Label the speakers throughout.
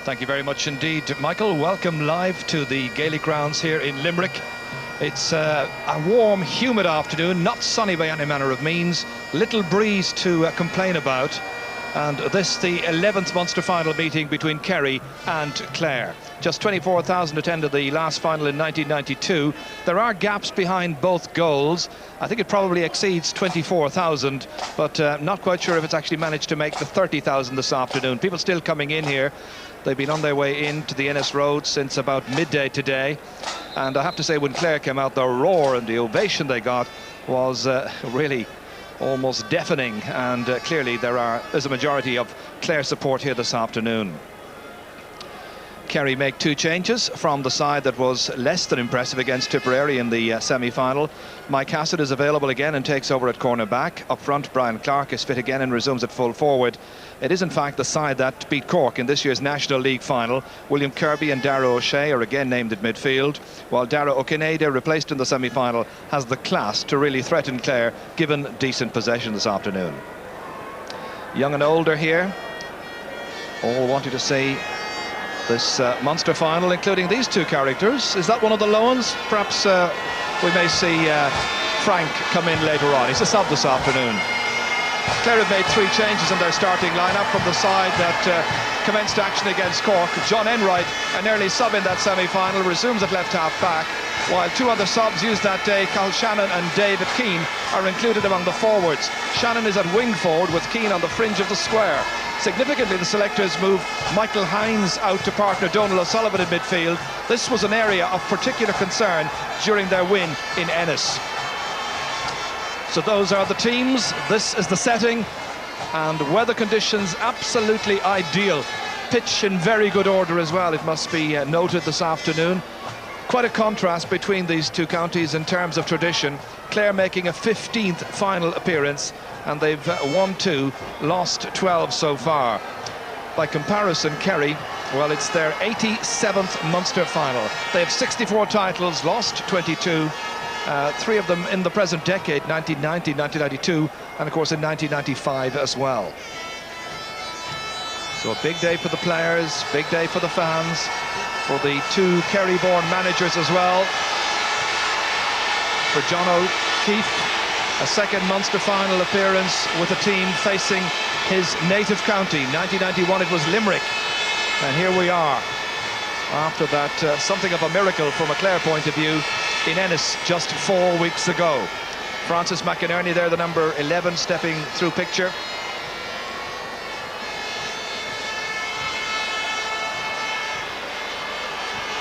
Speaker 1: Thank you very much indeed, Michael. Welcome live to the Gaelic grounds here in Limerick. It's a warm, humid afternoon, not sunny by any manner of means. Little breeze to complain about. And this, the 11th Munster final meeting between Kerry and Clare. Just 24,000 attended the last final in 1992. There are gaps behind both goals. I think it probably exceeds 24,000, but not quite sure if it's actually managed to make the 30,000 this afternoon. People still coming in here. They've been on their way into the Ennis Road since about midday today. And I have to say, when Clare came out, the roar and the ovation they got was really almost deafening. And clearly there's a majority of Clare support here this afternoon. Kerry make two changes from the side that was less than impressive against Tipperary in the semi-final. Mike Hassett is available again and takes over at corner-back. Up front, Brian Clark is fit again and resumes at full forward. It is in fact the side that beat Cork in this year's National League final. William Kirby and Darragh O'Shea are again named at midfield, while Darragh O'Kineda, replaced in the semi-final, has the class to really threaten Clare given decent possession this afternoon. Young and older here, all wanting to see this Munster final, including these two characters. Is that one of the loans? Perhaps we may see Frank come in later on. He's a sub this afternoon. Clare have made three changes in their starting lineup from the side that commenced action against Cork. John Enright, an early sub in that semi-final, resumes at left half back, while two other subs used that day, Carl Shannon and David Keane, are included among the forwards. Shannon is at wing forward with Keane on the fringe of the square. Significantly, the selectors move Michael Hines out to partner Donal O'Sullivan in midfield. This was an area of particular concern during their win in Ennis. So those are the teams, this is the setting, and weather conditions absolutely ideal. Pitch in very good order as well, it must be noted this afternoon. Quite a contrast between these two counties in terms of tradition. Clare making a 15th final appearance, and they've won 2, lost 12 so far. By comparison, Kerry, well, it's their 87th Munster final. They have 64 titles, lost 22. 3 of them in the present decade, 1990, 1992, and of course in 1995 as well. So a big day for the players, big day for the fans, for the two Kerry-born managers as well. For John O'Keefe, a second Munster final appearance with a team facing his native county. 1991 it was Limerick, and here we are after that, something of a miracle from a Clare point of view, in Ennis just 4 weeks ago. Francis McInerney there, the number 11, stepping through picture.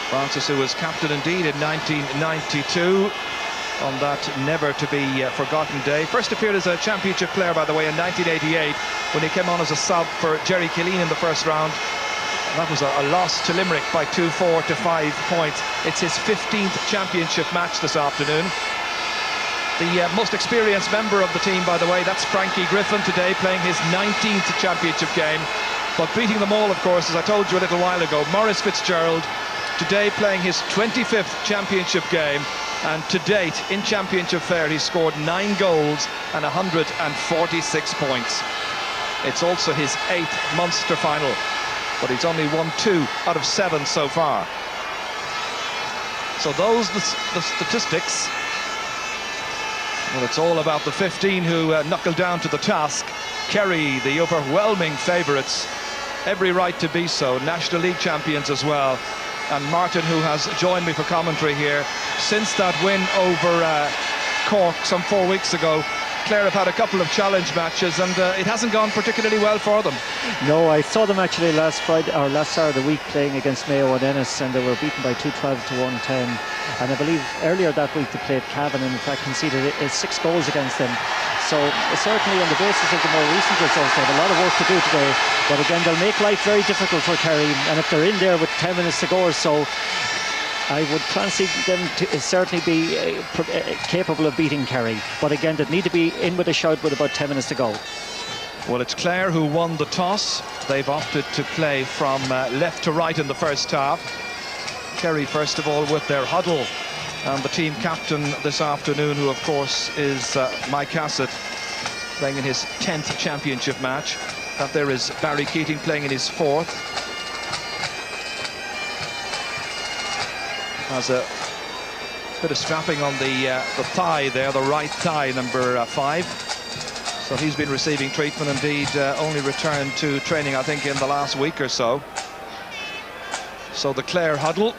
Speaker 1: Francis, who was captain indeed in 1992 on that never-to-be-forgotten day. First appeared as a championship player, by the way, in 1988 when he came on as a sub for Jerry Killeen in the first round. That was a loss to Limerick by 2-4 to 5 points. It's his 15th championship match this afternoon. The most experienced member of the team, by the way, that's Frankie Griffin today, playing his 19th championship game. But beating them all, of course, as I told you a little while ago, Maurice Fitzgerald, today playing his 25th championship game. And to date, in championship fare, he's scored 9 goals and 146 points. It's also his 8th Munster final, but he's only won 2 out of 7 so far. So those the statistics. Well, it's all about the 15 who knuckled down to the task. Kerry, the overwhelming favourites, every right to be so, National League champions as well. And Martin, who has joined me for commentary here, since that win over Cork some 4 weeks ago, Clare have had a couple of challenge matches, and it hasn't gone particularly well for them.
Speaker 2: No, I saw them actually last Saturday of the week playing against Mayo and Ennis, and they were beaten by 2-12 to 1-10. And I believe earlier that week they played Cavan and in fact conceded 6 goals against them. So certainly on the basis of the more recent results, they have a lot of work to do today. But again, they'll make life very difficult for Kerry, and if they're in there with 10 minutes to go or so, I would fancy them to certainly be capable of beating Kerry. But again, they need to be in with a shout with about 10 minutes to go.
Speaker 1: Well, it's Clare who won the toss. They've opted to play from left to right in the first half. Kerry, first of all, with their huddle. And the team captain this afternoon, who, of course, is Mike Hassett, playing in his 10th championship match. That there is Barry Keating playing in his 4th. Has a bit of strapping on the thigh there, the right thigh, number 5. So he's been receiving treatment. Indeed, only returned to training, I think, in the last week or so. So the Clare huddle.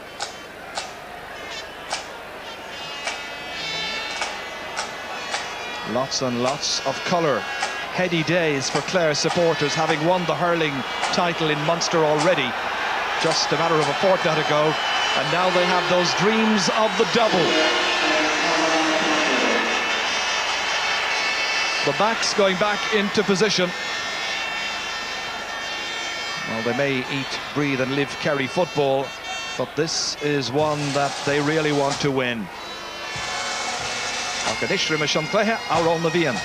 Speaker 1: Lots and lots of colour. Heady days for Clare supporters, having won the hurling title in Munster already just a matter of a fortnight ago, and now they have those dreams of the double. The backs going back into position. Well, they may eat, breathe and live Kerry football, but this is one that they really want to win. Our own Navian.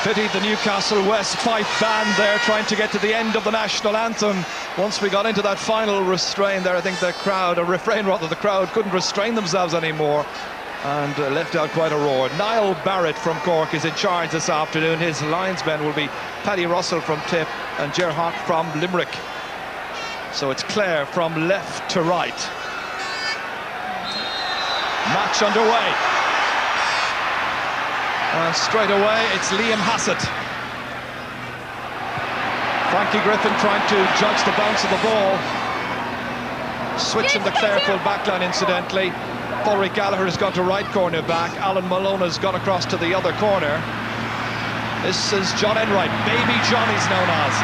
Speaker 1: Pity the Newcastle West pipe band there, trying to get to the end of the national anthem. Once we got into that final restraint there, I think the crowd, or refrain rather, the crowd couldn't restrain themselves anymore and left out quite a roar. Niall Barrett from Cork is in charge this afternoon. His linesmen will be Paddy Russell from Tip and Ger Hock from Limerick. So it's Clare from left to right. Match underway. Straight away, it's Liam Hassett. Frankie Griffin trying to judge the bounce of the ball. Switching the Clare full backline, incidentally. Ulrich Gallagher has gone to right corner back. Alan Malone has gone across to the other corner. This is John Enright. Baby John he's known as.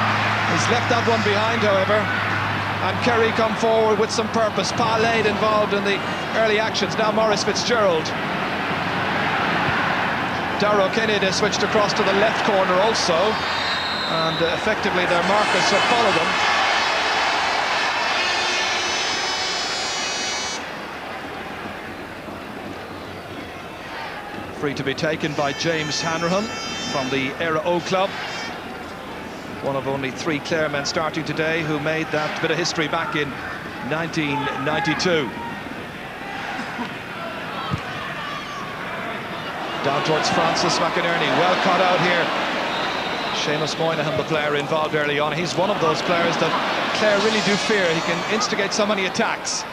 Speaker 1: He's left that one behind, however. And Kerry come forward with some purpose. Parlade involved in the early actions. Now Maurice Fitzgerald. Darrow Kennedy has switched across to the left corner also, and effectively their markers have followed them. Free to be taken by James Hanrahan from the Era O Club. One of only 3 Clare men starting today who made that bit of history back in 1992. Down towards Francis McInerney, well caught out here. Seamus Moynihan, the player involved early on. He's one of those players that Clare really do fear. He can instigate so many attacks.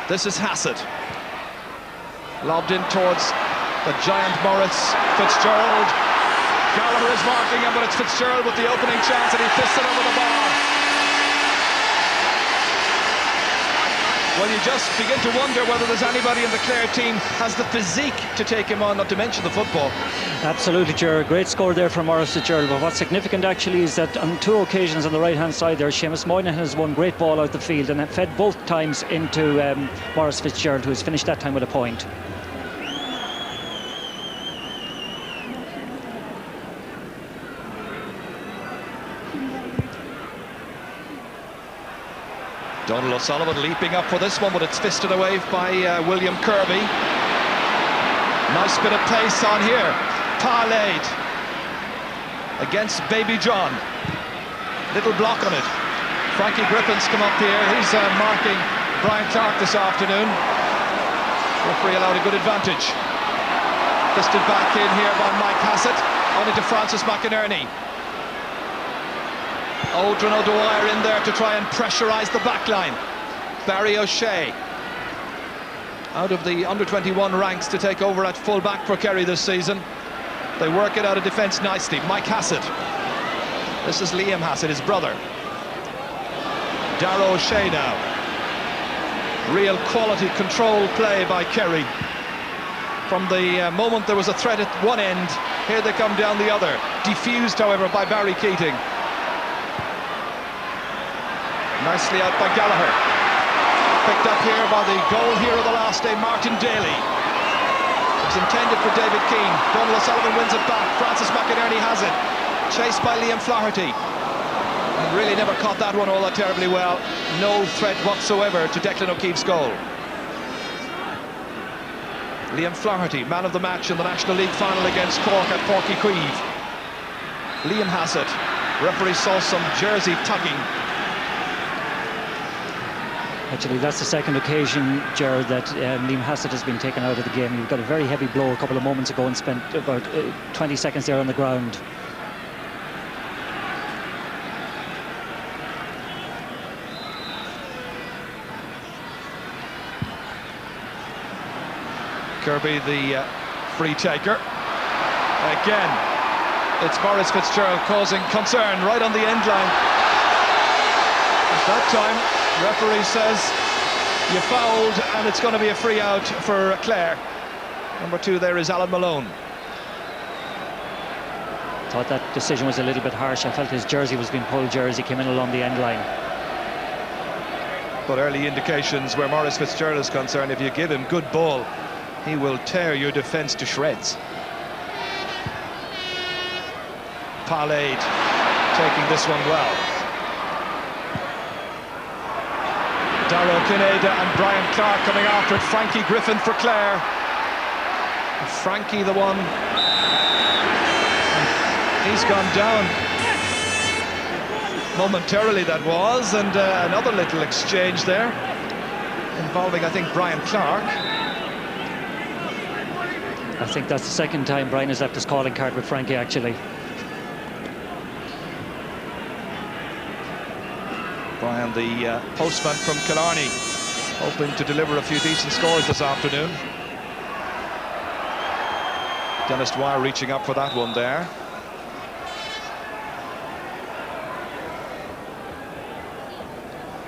Speaker 1: This is Hassett. Lobbed in towards the giant Maurice Fitzgerald. Gallagher is marking him, but it's Fitzgerald with the opening chance, and he fists it over the bar. Well, you just begin to wonder whether there's anybody in the Clare team has the physique to take him on, not to mention the football.
Speaker 2: Absolutely, Gerard. Great score there from Maurice Fitzgerald. But what's significant actually is that on 2 occasions on the right-hand side there, Seamus Moynihan has won great ball out the field and fed both times into Maurice Fitzgerald, who has finished that time with a point.
Speaker 1: Donald O'Sullivan leaping up for this one, but it's fisted away by William Kirby. Nice bit of pace on here. Parlade against Baby John. Little block on it. Frankie Griffin's come up here. He's marking Brian Clark this afternoon. Referee allowed a good advantage. Fisted back in here by Mike Hassett. On into Francis McInerney. Aldrin O'Dwyer in there to try and pressurise the back line. Barry O'Shea out of the under-21 ranks to take over at full-back for Kerry this season. They work it out of defence nicely. Mike Hassett. This is Liam Hassett, his brother. Darrow O'Shea now. Real quality control play by Kerry. From the moment there was a threat at one end, here they come down the other. Defused, however, by Barry Keating. Nicely out by Gallagher. Picked up here by the goal hero of the last day, Martin Daly. It was intended for David Keane. Donald O'Sullivan wins it back. Francis McInerney has it. Chased by Liam Flaherty. And really never caught that one all that terribly well. No threat whatsoever to Declan O'Keefe's goal. Liam Flaherty, man of the match in the National League final against Cork at Porky Queeve. Liam has it. Referee saw some jersey tugging.
Speaker 2: Actually, that's the second occasion, Gerard, that Liam Hassett has been taken out of the game. He got a very heavy blow a couple of moments ago and spent about 20 seconds there on the ground.
Speaker 1: Kirby, the free taker. Again, it's Maurice Fitzgerald causing concern right on the end line. At that time, referee says you fouled and it's going to be a free out for Clare. Number 2 there is Alan Malone.
Speaker 2: Thought that decision was a little bit harsh. I felt his jersey was being pulled, jersey came in along the end line.
Speaker 1: But early indications where Maurice Fitzgerald is concerned, if you give him good ball, he will tear your defence to shreds. Pallade taking this one well. Darrow Kineda and Brian Clark coming after it. Frankie Griffin for Clare. And Frankie the one. He's gone down. Momentarily that was, and another little exchange there involving, I think, Brian Clark.
Speaker 2: I think that's the second time Brian has left his calling card with Frankie, actually.
Speaker 1: Brian, the postman from Killarney, hoping to deliver a few decent scores this afternoon. Dennis Dwyer reaching up for that one there.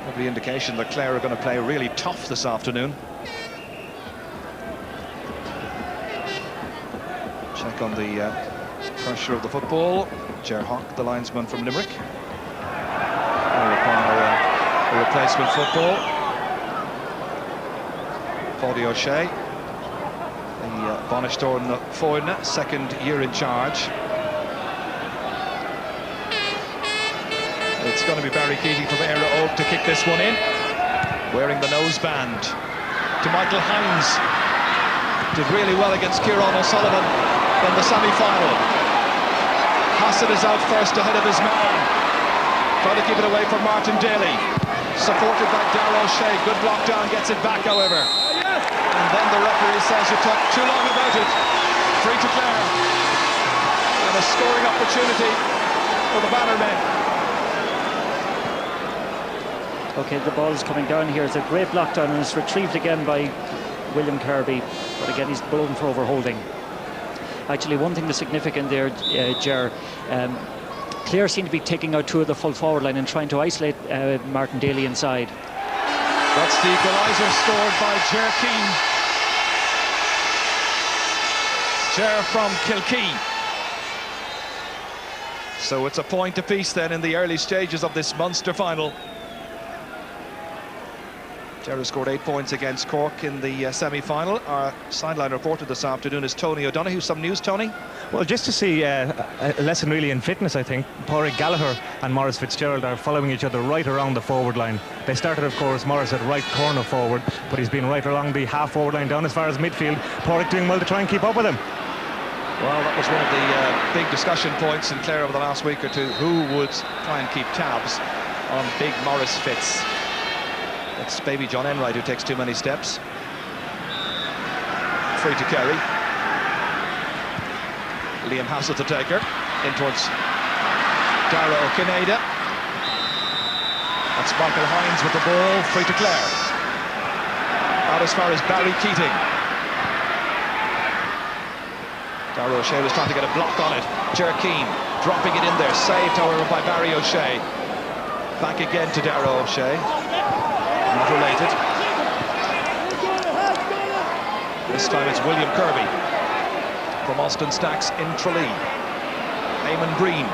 Speaker 1: Every indication that Clare are going to play really tough this afternoon. Check on the pressure of the football. Ger Hock, the linesman from Limerick. A replacement football. Paudie O'Shea, the Bonishtorn Foyne, second year in charge. It's going to be Barry Keating from Éire Óg to kick this one in, wearing the noseband. To Michael Hines, did really well against Kieran O'Sullivan in the semi-final. Hassett is out first ahead of his man. Trying to keep it away from Martin Daly. Supported by Darragh O'Shea. Good block down, gets it back, however. And then the referee says you talk too long about it. Free to Clare. And a scoring opportunity for the Bannermen.
Speaker 2: Okay, the ball is coming down here. It's a great block down and it's retrieved again by William Kirby. But again, he's blown for overholding. Actually, one thing that's significant there, Ger, Clare seem to be taking out 2 of the full forward line and trying to isolate Martin Daly inside.
Speaker 1: That's the equaliser scored by Ger Keane. Ger from Kilkee. So it's a point apiece then in the early stages of this Munster final. Ger scored 8 points against Cork in the semi-final. Our sideline reporter this afternoon is Tony O'Donoghue. Some news, Tony?
Speaker 3: Well, just to see a lesson really in fitness, I think. Pádraig Gallagher and Maurice Fitzgerald are following each other right around the forward line. They started, of course, Maurice at right corner forward, but he's been right along the half forward line down as far as midfield. Pádraig doing well to try and keep up with him.
Speaker 1: Well, that was one of the big discussion points in Clare over the last week or two. Who would try and keep tabs on big Maurice Fitz? It's baby John Enright who takes too many steps. Free to Kerry. Liam Hassett the taker. In towards Darragh O'Kineda. That's Michael Hines with the ball. Free to Clare. Out as far as Barry Keating. Darragh O'Shea was trying to get a block on it. Ger Keane dropping it in there. Saved, however, by Barry O'Shea. Back again to Darragh O'Shea. Not related. This time it's William Kirby from Austin Stacks in Tralee. Eamon Breen.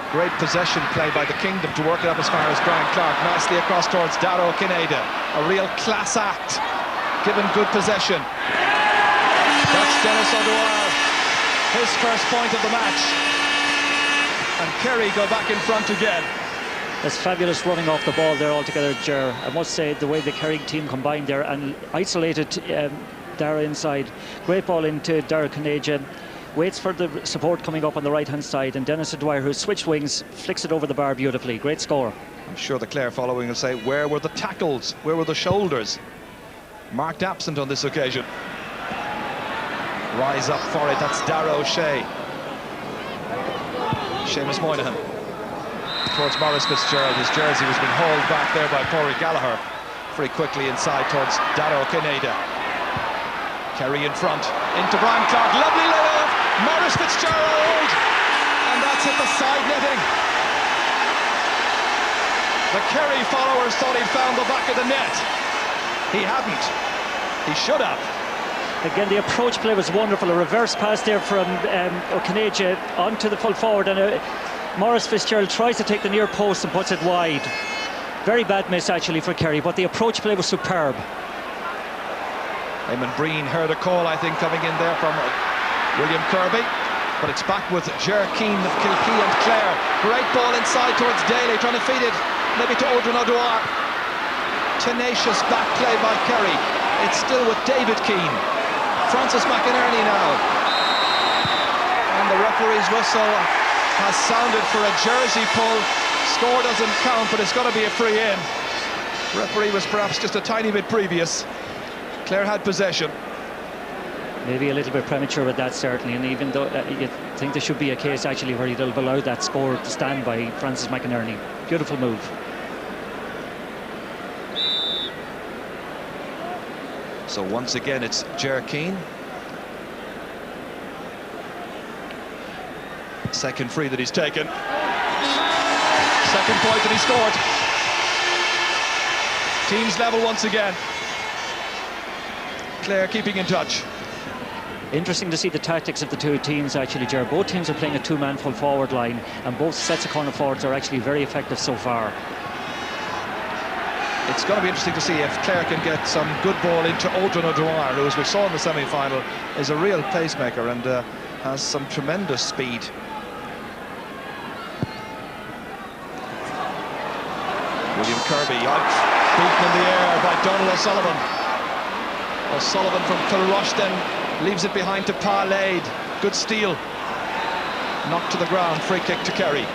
Speaker 1: Great possession play by the Kingdom to work it up as far as Brian Clark. Nicely across towards Darrow Kineda. A real class act, given good possession. That's Dennis O'Dwyer, his first point of the match. And Kerry go back in front again.
Speaker 2: There's fabulous running off the ball there altogether, Ger. I must say, the way the Kerry team combined there and isolated Dara inside. Great ball into Dara Kineda. Waits for the support coming up on the right-hand side, and Dennis O'Dwyer, who switched wings, flicks it over the bar beautifully. Great score.
Speaker 1: I'm sure the Clare following will say, where were the tackles? Where were the shoulders? Marked absent on this occasion. Rise up for it, that's Dara O'Shea. Seamus Moynihan towards Maurice Fitzgerald. His jersey was being hauled back there by Pádraig Gallagher. Very quickly inside towards Darrow Kineda. Kerry in front, into Brian Clark, lovely layoff, Maurice Fitzgerald, and that's hit the side netting. The Kerry followers thought he'd found the back of the net. He hadn't. He should have.
Speaker 2: Again, the approach play was wonderful. A reverse pass there from O'Kineda onto the full forward, and Maurice Fitzgerald tries to take the near post and puts it wide. Very bad miss actually for Kerry, but the approach play was superb.
Speaker 1: Eamon Breen heard a call, I think, coming in there from William Kirby, but it's back with Ger Keane of Kilkee and Clare. Great ball inside towards Daly, trying to feed it maybe to Odrin O'Dwyer. Tenacious back play by Kerry. It's still with David Keane. Francis McInerney now, and the referee's whistle has sounded for a jersey pull. Score doesn't count, but it's got to be a free in. Referee was perhaps just a tiny bit previous. Clare had possession.
Speaker 2: Maybe a little bit premature with that, certainly, and even though you think there should be a case actually where he'd have allowed that score to stand by Francis McInerney. Beautiful move.
Speaker 1: So once again it's Ger Keane. Second free that he's taken. Second point that he scored. Teams level once again. Clare keeping in touch.
Speaker 2: Interesting to see the tactics of the two teams actually, Ger. Both teams are playing a two-man full forward line, and both sets of corner forwards are actually very effective so far.
Speaker 1: It's going to be interesting to see if Clare can get some good ball into Odrin O'Dwyer, who, as we saw in the semi-final, is a real pacemaker and has some tremendous speed. William Kirby out, beaten in the air by Donald O'Sullivan. O'Sullivan from Kilrushton leaves it behind to Parlade. Good steal. Knocked to the ground, free kick to Kerry.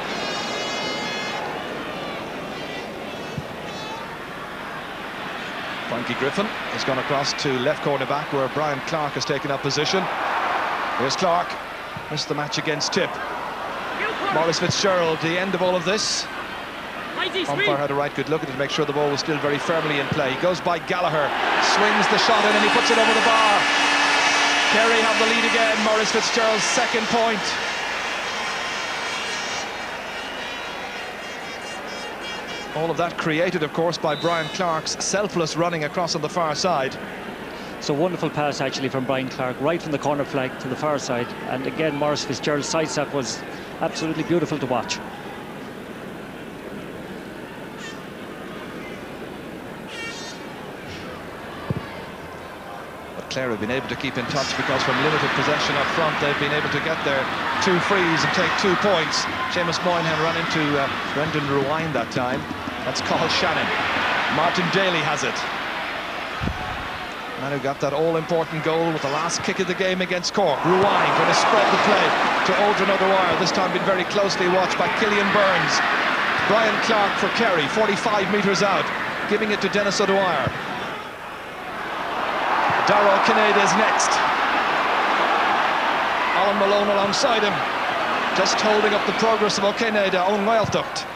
Speaker 1: Frankie Griffin has gone across to left corner back where Brian Clark has taken up position. Here's Clark, missed the match against Tip. Maurice Fitzgerald, the end of all of this. Umpire had a right good look at it to make sure the ball was still very firmly in play. He goes by Gallagher, swings the shot in and he puts it over the bar. Kerry have the lead again, Maurice Fitzgerald's second point. All of that created, of course, by Brian Clark's selfless running across on the far side.
Speaker 2: It's a wonderful pass actually from Brian Clark, right from the corner flag to the far side. And again, Maurice Fitzgerald's sidestep was absolutely beautiful to watch.
Speaker 1: Clare have been able to keep in touch because from limited possession up front they've been able to get their two frees and take 2 points. Seamus Moynihan ran into Brendan Ruine that time. That's Cathal Shannon. Martin Daly has it. Man who got that all-important goal with the last kick of the game against Cork. Ruine going to spread the play to Odrin O'Dwyer, this time been very closely watched by Killian Burns. Brian Clark for Kerry, 45 metres out, giving it to Dennis O'Dwyer. Darrow Kineda is next. Alan Malone alongside him, just holding up the progress of O'Kineda, own Gaeltacht.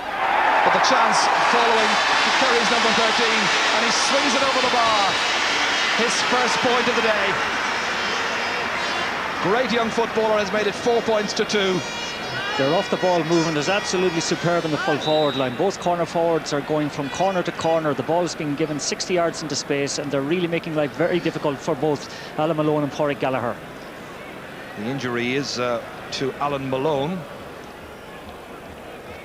Speaker 1: But the chance following to Kerry's number 13, and he swings it over the bar. His first point of the day. Great young footballer has made it 4 points to 2.
Speaker 2: Their off-the-ball movement is absolutely superb in the full forward line. Both corner forwards are going from corner to corner. The ball's being given 60 yards into space, and they're really making life very difficult for both Alan Malone and Pádraig Gallagher.
Speaker 1: The injury is to Alan Malone.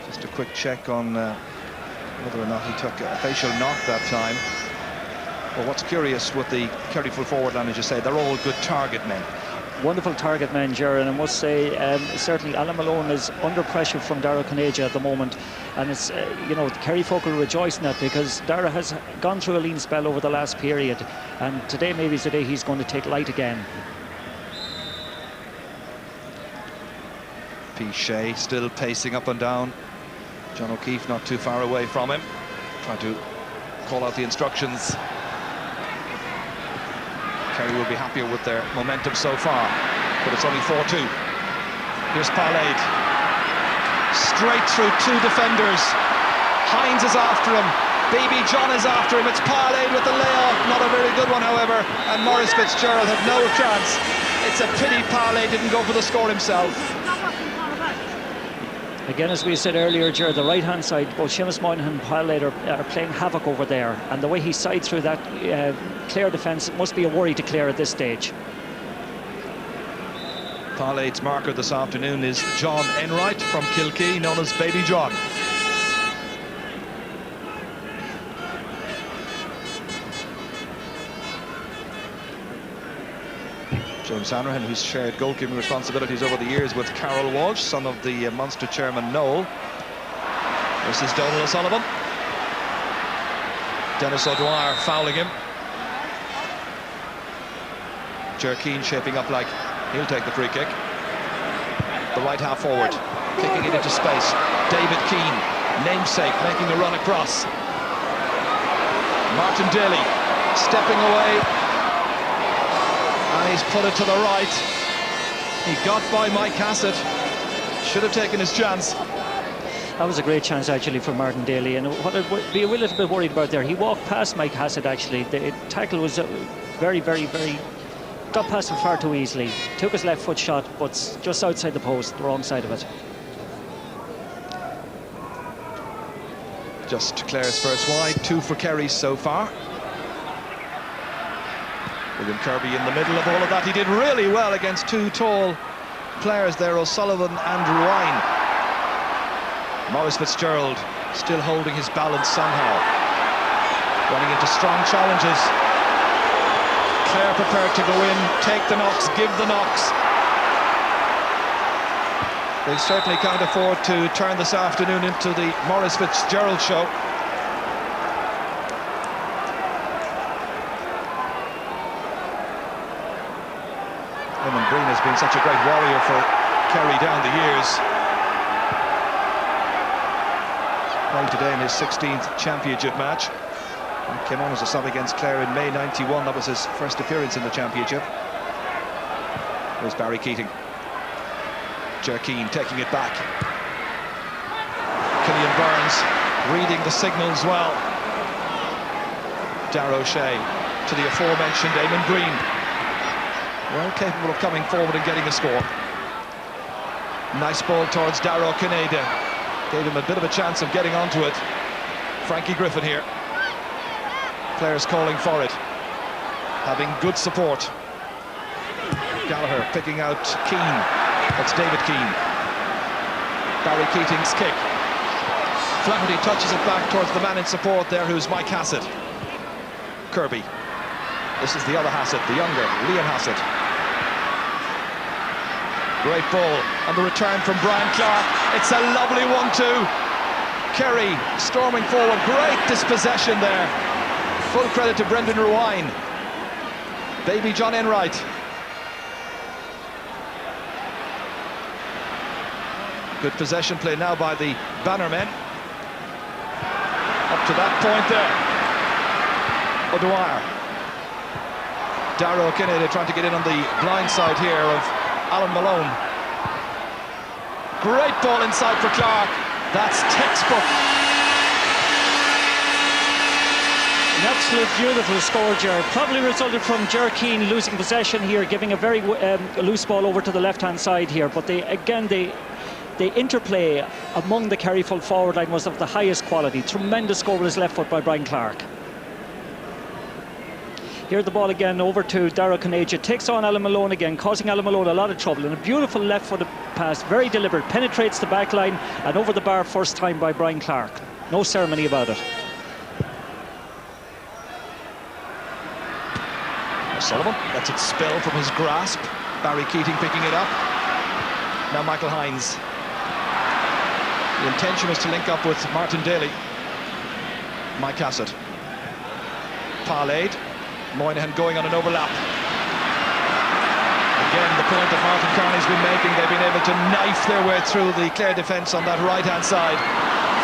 Speaker 1: Just a quick check on whether or not he took a facial knock that time. Well, what's curious with the Kerry full forward line, as you say, they're all good target men.
Speaker 2: Wonderful target man, Ger, and I must say, certainly Alan Malone is under pressure from Dara Coneja at the moment, and it's you know, the Kerry folk will rejoice in that, because Dara has gone through a lean spell over the last period, and today maybe is the day he's going to take light again.
Speaker 1: P. Shea still pacing up and down. John O'Keefe not too far away from him, trying to call out the instructions. Kerry will be happier with their momentum so far, but it's only 4-2. Here's Pádraig. Straight through two defenders. Hines is after him. Baby John is after him. It's Pádraig with the layoff. Not a very good one, however. And Maurice Fitzgerald had no chance. It's a pity Pádraig didn't go for the score himself.
Speaker 2: Again, as we said earlier, Ger, the right-hand side, both Seamus Moynihan and Pádraig are playing havoc over there. And the way he sided through that Clare defence must be a worry to Clare at this stage.
Speaker 1: Pádraig's marker this afternoon is John Enright from Kilkee, known as Baby John. James Hanrahan, who's shared goalkeeping responsibilities over the years with Carol Walsh, son of the Munster chairman Noel. This is Donal O'Sullivan. Dennis O'Dwyer fouling him. Ger Keane shaping up like he'll take the free kick. The right half forward, kicking it into space. David Keane, namesake, making a run across. Martin Daly stepping away. And he's put it to the right. He got by Mike Hassett. Should have taken his chance.
Speaker 2: That was a great chance, actually, for Martin Daly. And what I'd be a little bit worried about there, he walked past Mike Hassett, actually. The tackle was very, very, very... got past him far too easily. Took his left foot shot, but just outside the post, the wrong side of it.
Speaker 1: Just Clare's first wide, 2 for Kerry so far. William Kirby in the middle of all of that. He did really well against two tall players there, O'Sullivan and Ruane. Maurice Fitzgerald still holding his balance somehow. Running into strong challenges. Clare prepared to go in, take the knocks, give the knocks. They certainly can't afford to turn this afternoon into the Maurice Fitzgerald show. Breen has been such a great warrior for Kerry down the years. Playing today in his 16th championship match. He came on as a sub against Clare in May '91. That was his first appearance in the championship. There's Barry Keating. Ger Keane taking it back. Killian Burns reading the signals well. Darragh O'Shea to the aforementioned Eamon Breen. Well capable of coming forward and getting a score. Nice ball towards Dara Kaneda. Gave him a bit of a chance of getting onto it. Frankie Griffin here. Players calling for it. Having good support. Gallagher picking out Keane. That's David Keane. Barry Keating's kick. Flaherty touches it back towards the man in support there, who's Mike Hassett. Kirby. This is the other Hassett, the younger, Liam Hassett. Great ball, and the return from Brian Clark. It's a lovely 1-2. Kerry storming forward, great dispossession there. Full credit to Brendan Ruane. Baby John Enright. Good possession play now by the Bannermen. Up to that point there. O'Dwyer. Darragh O'Kennedy trying to get in on the blind side here of Alan Malone. Great ball inside for Clark. That's textbook.
Speaker 2: An absolute beautiful score, Ger. Probably resulted from Ger Keane losing possession here, giving a very loose ball over to the left-hand side here. But they the interplay among the Kerry full forward line was of the highest quality. Tremendous goal with his left foot by Brian Clark. Here the ball again over to Darragh Conaja, takes on Alan Malone again, causing Alan Malone a lot of trouble, and a beautiful left-footed pass, very deliberate, penetrates the back line and over the bar first time by Brian Clark. No ceremony about it.
Speaker 1: Sullivan lets it spill from his grasp. Barry Keating picking it up. Now Michael Hines. The intention was to link up with Martin Daly. Mike Hassett. Parlayed. Moynihan going on an overlap. Again, the point that Martin Carney's been making, they've been able to knife their way through the Clare defence on that right-hand side.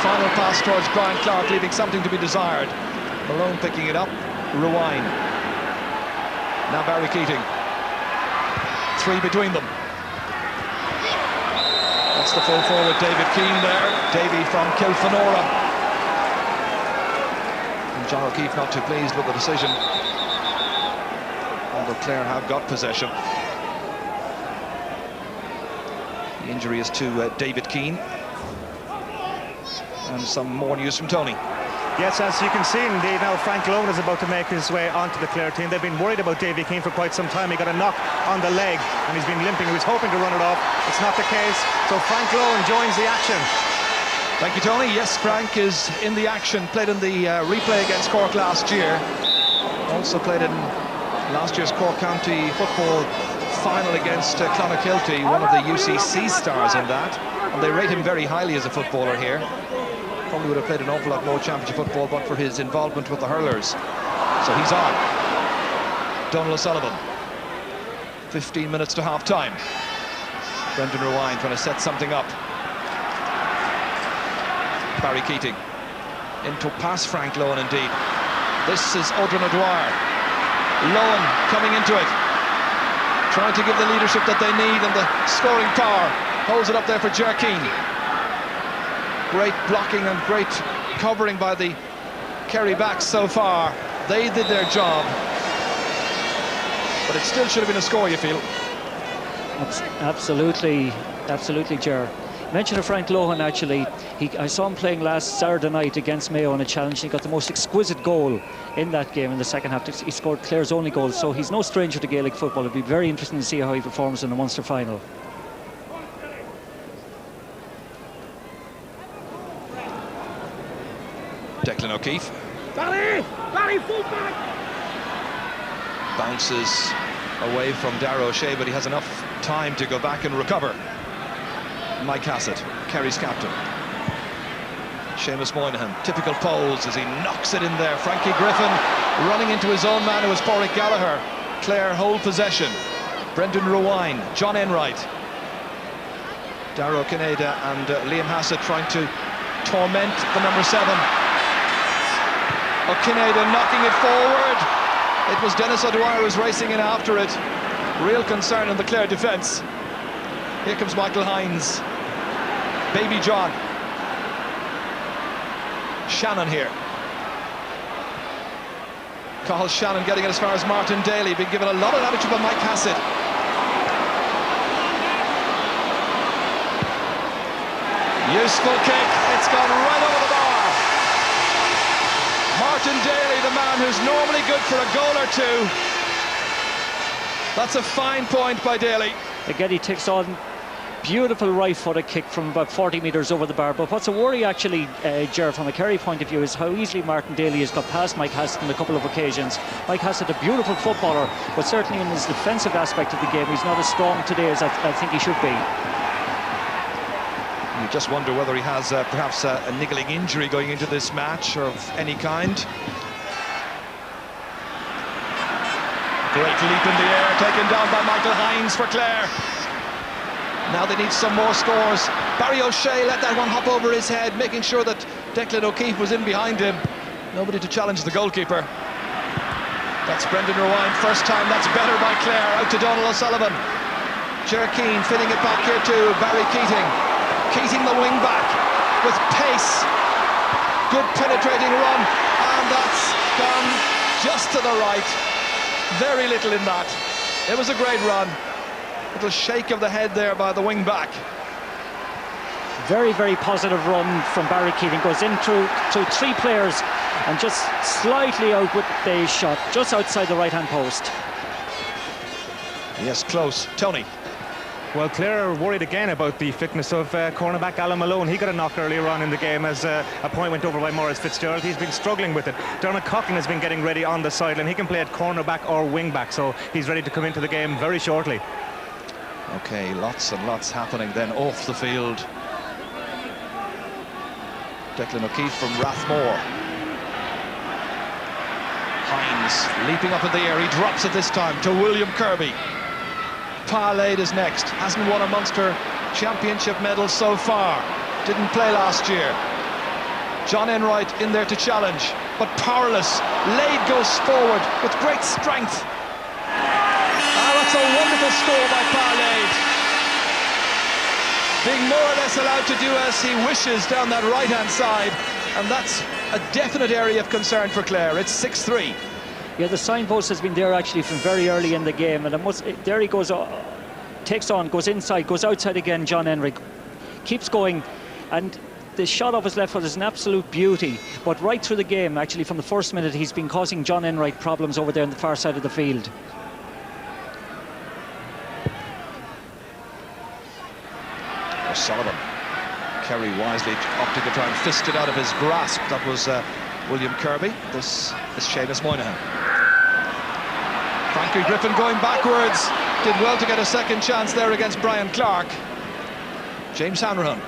Speaker 1: Final pass towards Brian Clark, leaving something to be desired. Malone picking it up. Rewine. Now Barry Keating. Three between them. That's the full forward David Keane there. Davy from Kilfenora. And John O'Keefe not too pleased with the decision. Although Clare have got possession. The injury is to David Keane. And some more news from Tony.
Speaker 3: Yes, as you can see, indeed, now Frank Lohan is about to make his way onto the Clare team. They've been worried about Davy Keane for quite some time. He got a knock on the leg and he's been limping. He was hoping to run it off. It's not the case. So Frank Lohan joins the action.
Speaker 1: Thank you, Tony. Yes, Frank is in the action. Played in the replay against Cork last year. Also played in last year's Cork County football final against Clonakilty, one of the UCC stars in that. And they rate him very highly as a footballer here. Probably would have played an awful lot more championship football but for his involvement with the hurlers. So he's on. Donald O'Sullivan. 15 minutes to half-time. Brendan Rewine trying to set something up. Barry Keating. Into past Frank Lohan indeed. This is Odrin O'Dwyer. Lohan coming into it. Trying to give the leadership that they need and the scoring power. Holds it up there for Ger Keane. Great blocking and great covering by the Kerry backs so far. They did their job. But it still should have been a score, you feel?
Speaker 2: Absolutely, absolutely, Ger. Mention of Frank Lohan, actually. I saw him playing last Saturday night against Mayo in a challenge. He got the most exquisite goal in that game in the second half. He scored Clare's only goal, so he's no stranger to Gaelic football. It'll be very interesting to see how he performs in the Munster final.
Speaker 1: Declan O'Keefe.
Speaker 4: Barry, full back!
Speaker 1: Bounces away from Darragh O'Shea, but he has enough time to go back and recover. Mike Hassett, Kerry's captain. Seamus Moynihan, typical pose as he knocks it in there. Frankie Griffin running into his own man, who was Pádraig Gallagher. Clare hold possession. Brendan Rewine, John Enright. Darragh Conaja and Liam Hassett trying to torment the number 7. O'Kineda knocking it forward. It was Dennis O'Dwyer who was racing in after it. Real concern in the Clare defence. Here comes Michael Hines. Baby John. Shannon here. Cathal Shannon getting it as far as Martin Daly. Been given a lot of latitude by Mike Hassett. Useful kick. It's gone right over the bar. Martin Daly, the man who's normally good for a goal or two. That's a fine point by Daly.
Speaker 2: Again, he takes on beautiful right-footed kick from about 40 metres over the bar. But what's a worry, actually, Ger, from a Kerry point of view, is how easily Martin Daly has got past Mike Hassett on a couple of occasions. Mike Hassett, a beautiful footballer, but certainly in his defensive aspect of the game, he's not as strong today as I think he should be.
Speaker 1: You just wonder whether he has perhaps a niggling injury going into this match or of any kind. Great leap in the air, taken down by Michael Hines for Clare. Now they need some more scores. Barry O'Shea let that one hop over his head, making sure that Declan O'Keefe was in behind him. Nobody to challenge the goalkeeper. That's Brendan Rewine, first time that's better by Clare. Out to Donald O'Sullivan. Ger Keane fitting it back here to Barry Keating. Keating the wing back with pace. Good penetrating run, and that's gone just to the right. Very little in that. It was a great run. Little shake of the head there by the wing back.
Speaker 2: Very, very positive run from Barry Keating. Goes in through 3 players and just slightly out with the shot, just outside the right-hand post.
Speaker 1: Yes, close. Tony.
Speaker 3: Well, Clare are worried again about the fitness of cornerback Alan Malone. He got a knock earlier on in the game as a point went over by Maurice Fitzgerald. He's been struggling with it. Dermot Coughlin has been getting ready on the sideline. He can play at cornerback or wingback, so he's ready to come into the game very shortly.
Speaker 1: Okay, lots and lots happening then off the field. Declan O'Keefe from Rathmore. Hines leaping up in the air. He drops it this time to William Kirby. Parlade is next. Hasn't won a Munster championship medal so far. Didn't play last year. John Enright in there to challenge, but powerless. Lade goes forward with great strength. That's a wonderful score by Parlade. Being more or less allowed to do as he wishes down that right-hand side, and that's a definite area of concern for Clare. It's 6-3.
Speaker 2: Yeah, the signpost has been there actually from very early in the game, and there he goes, takes on, goes inside, goes outside again. John Enright keeps going, and the shot off his left foot is an absolute beauty. But right through the game, actually, from the first minute, he's been causing John Enright problems over there on the far side of the field.
Speaker 1: O'Sullivan. Kerry wisely opted to try and fist it out of his grasp. That was William Kirby. This is Seamus Moynihan. Frankie Griffin going backwards. Did well to get a second chance there against Brian Clark. James Hanrahan.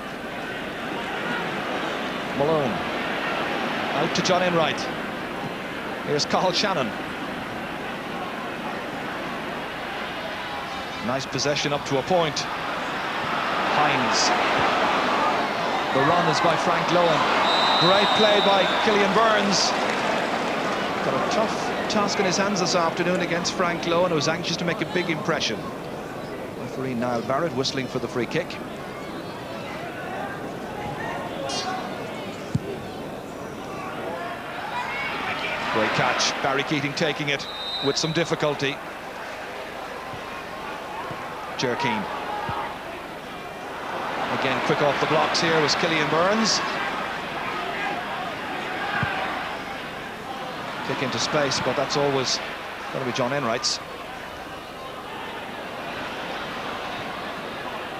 Speaker 1: Malone. Out to John Enright. Here's Cathal Shannon. Nice possession up to a point. Hines. The run is by Frank Lohan. Great play by Killian Burns. Got a tough task in his hands this afternoon against Frank Lohan, who was anxious to make a big impression. Referee Niall Barrett whistling for the free kick. Great catch. Barry Keating taking it with some difficulty. Jerkeen. Again, quick off the blocks here was Killian Burns. Kick into space, but that's always going to be John Enright's.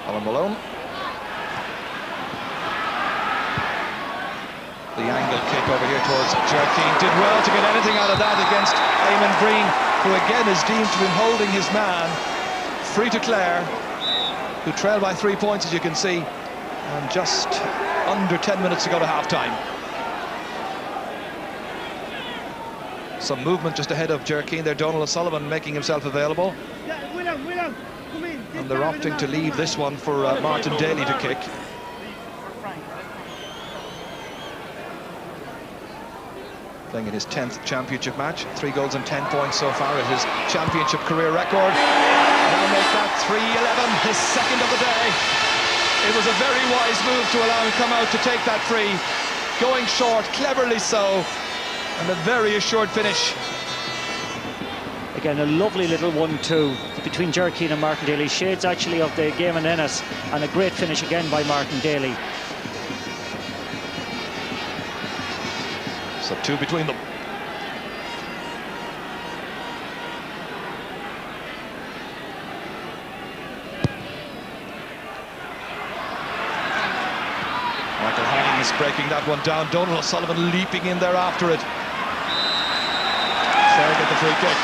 Speaker 1: Alan Malone. The angle kick over here towards Jerkeen. Did well to get anything out of that against Eamon Green, who again is deemed to be holding his man. Free to Clare, who trail by 3 points, as you can see, and just under 10 minutes to go to half-time. Some movement just ahead of Jerkeen there. Donald O'Sullivan making himself available. And they're opting to leave this one for Martin Daly to kick. Playing in his 10th championship match. 3 goals and 10 points so far at his championship career record. Now make that 3-11, his second of the day. It was a very wise move to allow him to come out to take that free. Going short, cleverly so, and a very assured finish.
Speaker 2: Again, a lovely little 1-2 between Jerkeen and Martin Daly. Shades actually of the game in Ennis, and a great finish again by Martin Daly.
Speaker 1: So 2 between them. Michael Hines breaking that one down. Donald O'Sullivan leaping in there after it. Clare get the free kick.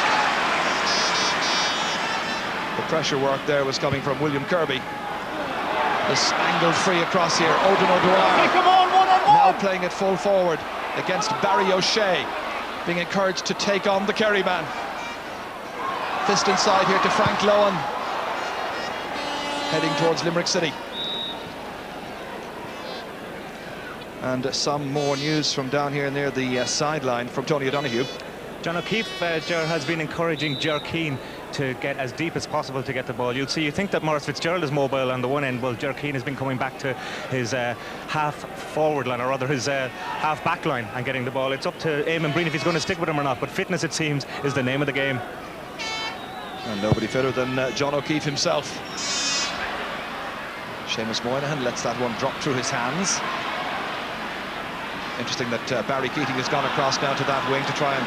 Speaker 1: The pressure work there was coming from William Kirby. This angled free across here. Odin O'Dwyer.
Speaker 4: Come on, one-on-one.
Speaker 1: Now playing it full forward against Barry O'Shea, being encouraged to take on the Kerry man. Fist inside here to Frank Lohan, heading towards Limerick City. And some more news from down here near the sideline from Tony O'Donoghue.
Speaker 3: John O'Keefe has been encouraging Jerkeen to get as deep as possible to get the ball. You think that Maurice Fitzgerald is mobile on the one end. Well, Jerkeen has been coming back to his half forward line, or rather his half back line, and getting the ball. It's up to Eamon Breen if he's going to stick with him or not, but fitness, it seems, is the name of the game. And
Speaker 1: nobody fitter than John O'Keefe himself. Seamus Moynihan lets that one drop through his hands. Interesting that Barry Keating has gone across now to that wing to try and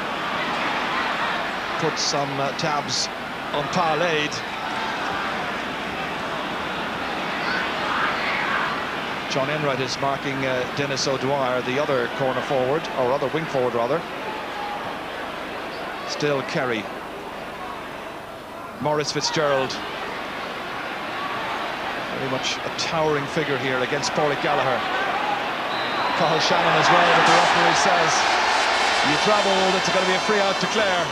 Speaker 1: put some tabs on Parlade. John Enright is marking Dennis O'Dwyer, the other corner forward, or other wing forward rather. Still Kerry. Maurice Fitzgerald. Very much a towering figure here against Pádraig Gallagher. Cathal Shannon as well, but the referee says you travelled, it's going to be a free out to Clare.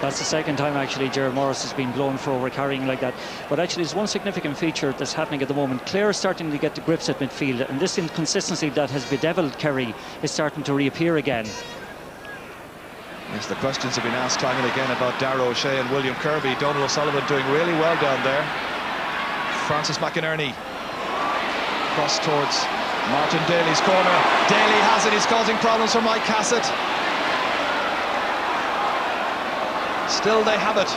Speaker 2: That's the second time actually Gerard Morris has been blown for overcarrying like that. But actually there's one significant feature that's happening at the moment. Clare is starting to get the grips at midfield, and this inconsistency that has bedevilled Kerry is starting to reappear again.
Speaker 1: Yes, the questions have been asked time and again about Darragh O'Shea and William Kirby. Donald O'Sullivan doing really well down there. Francis McInerney cross towards Martin Daly's corner. Daly has it, he's causing problems for Mike Hassett. Still they have it.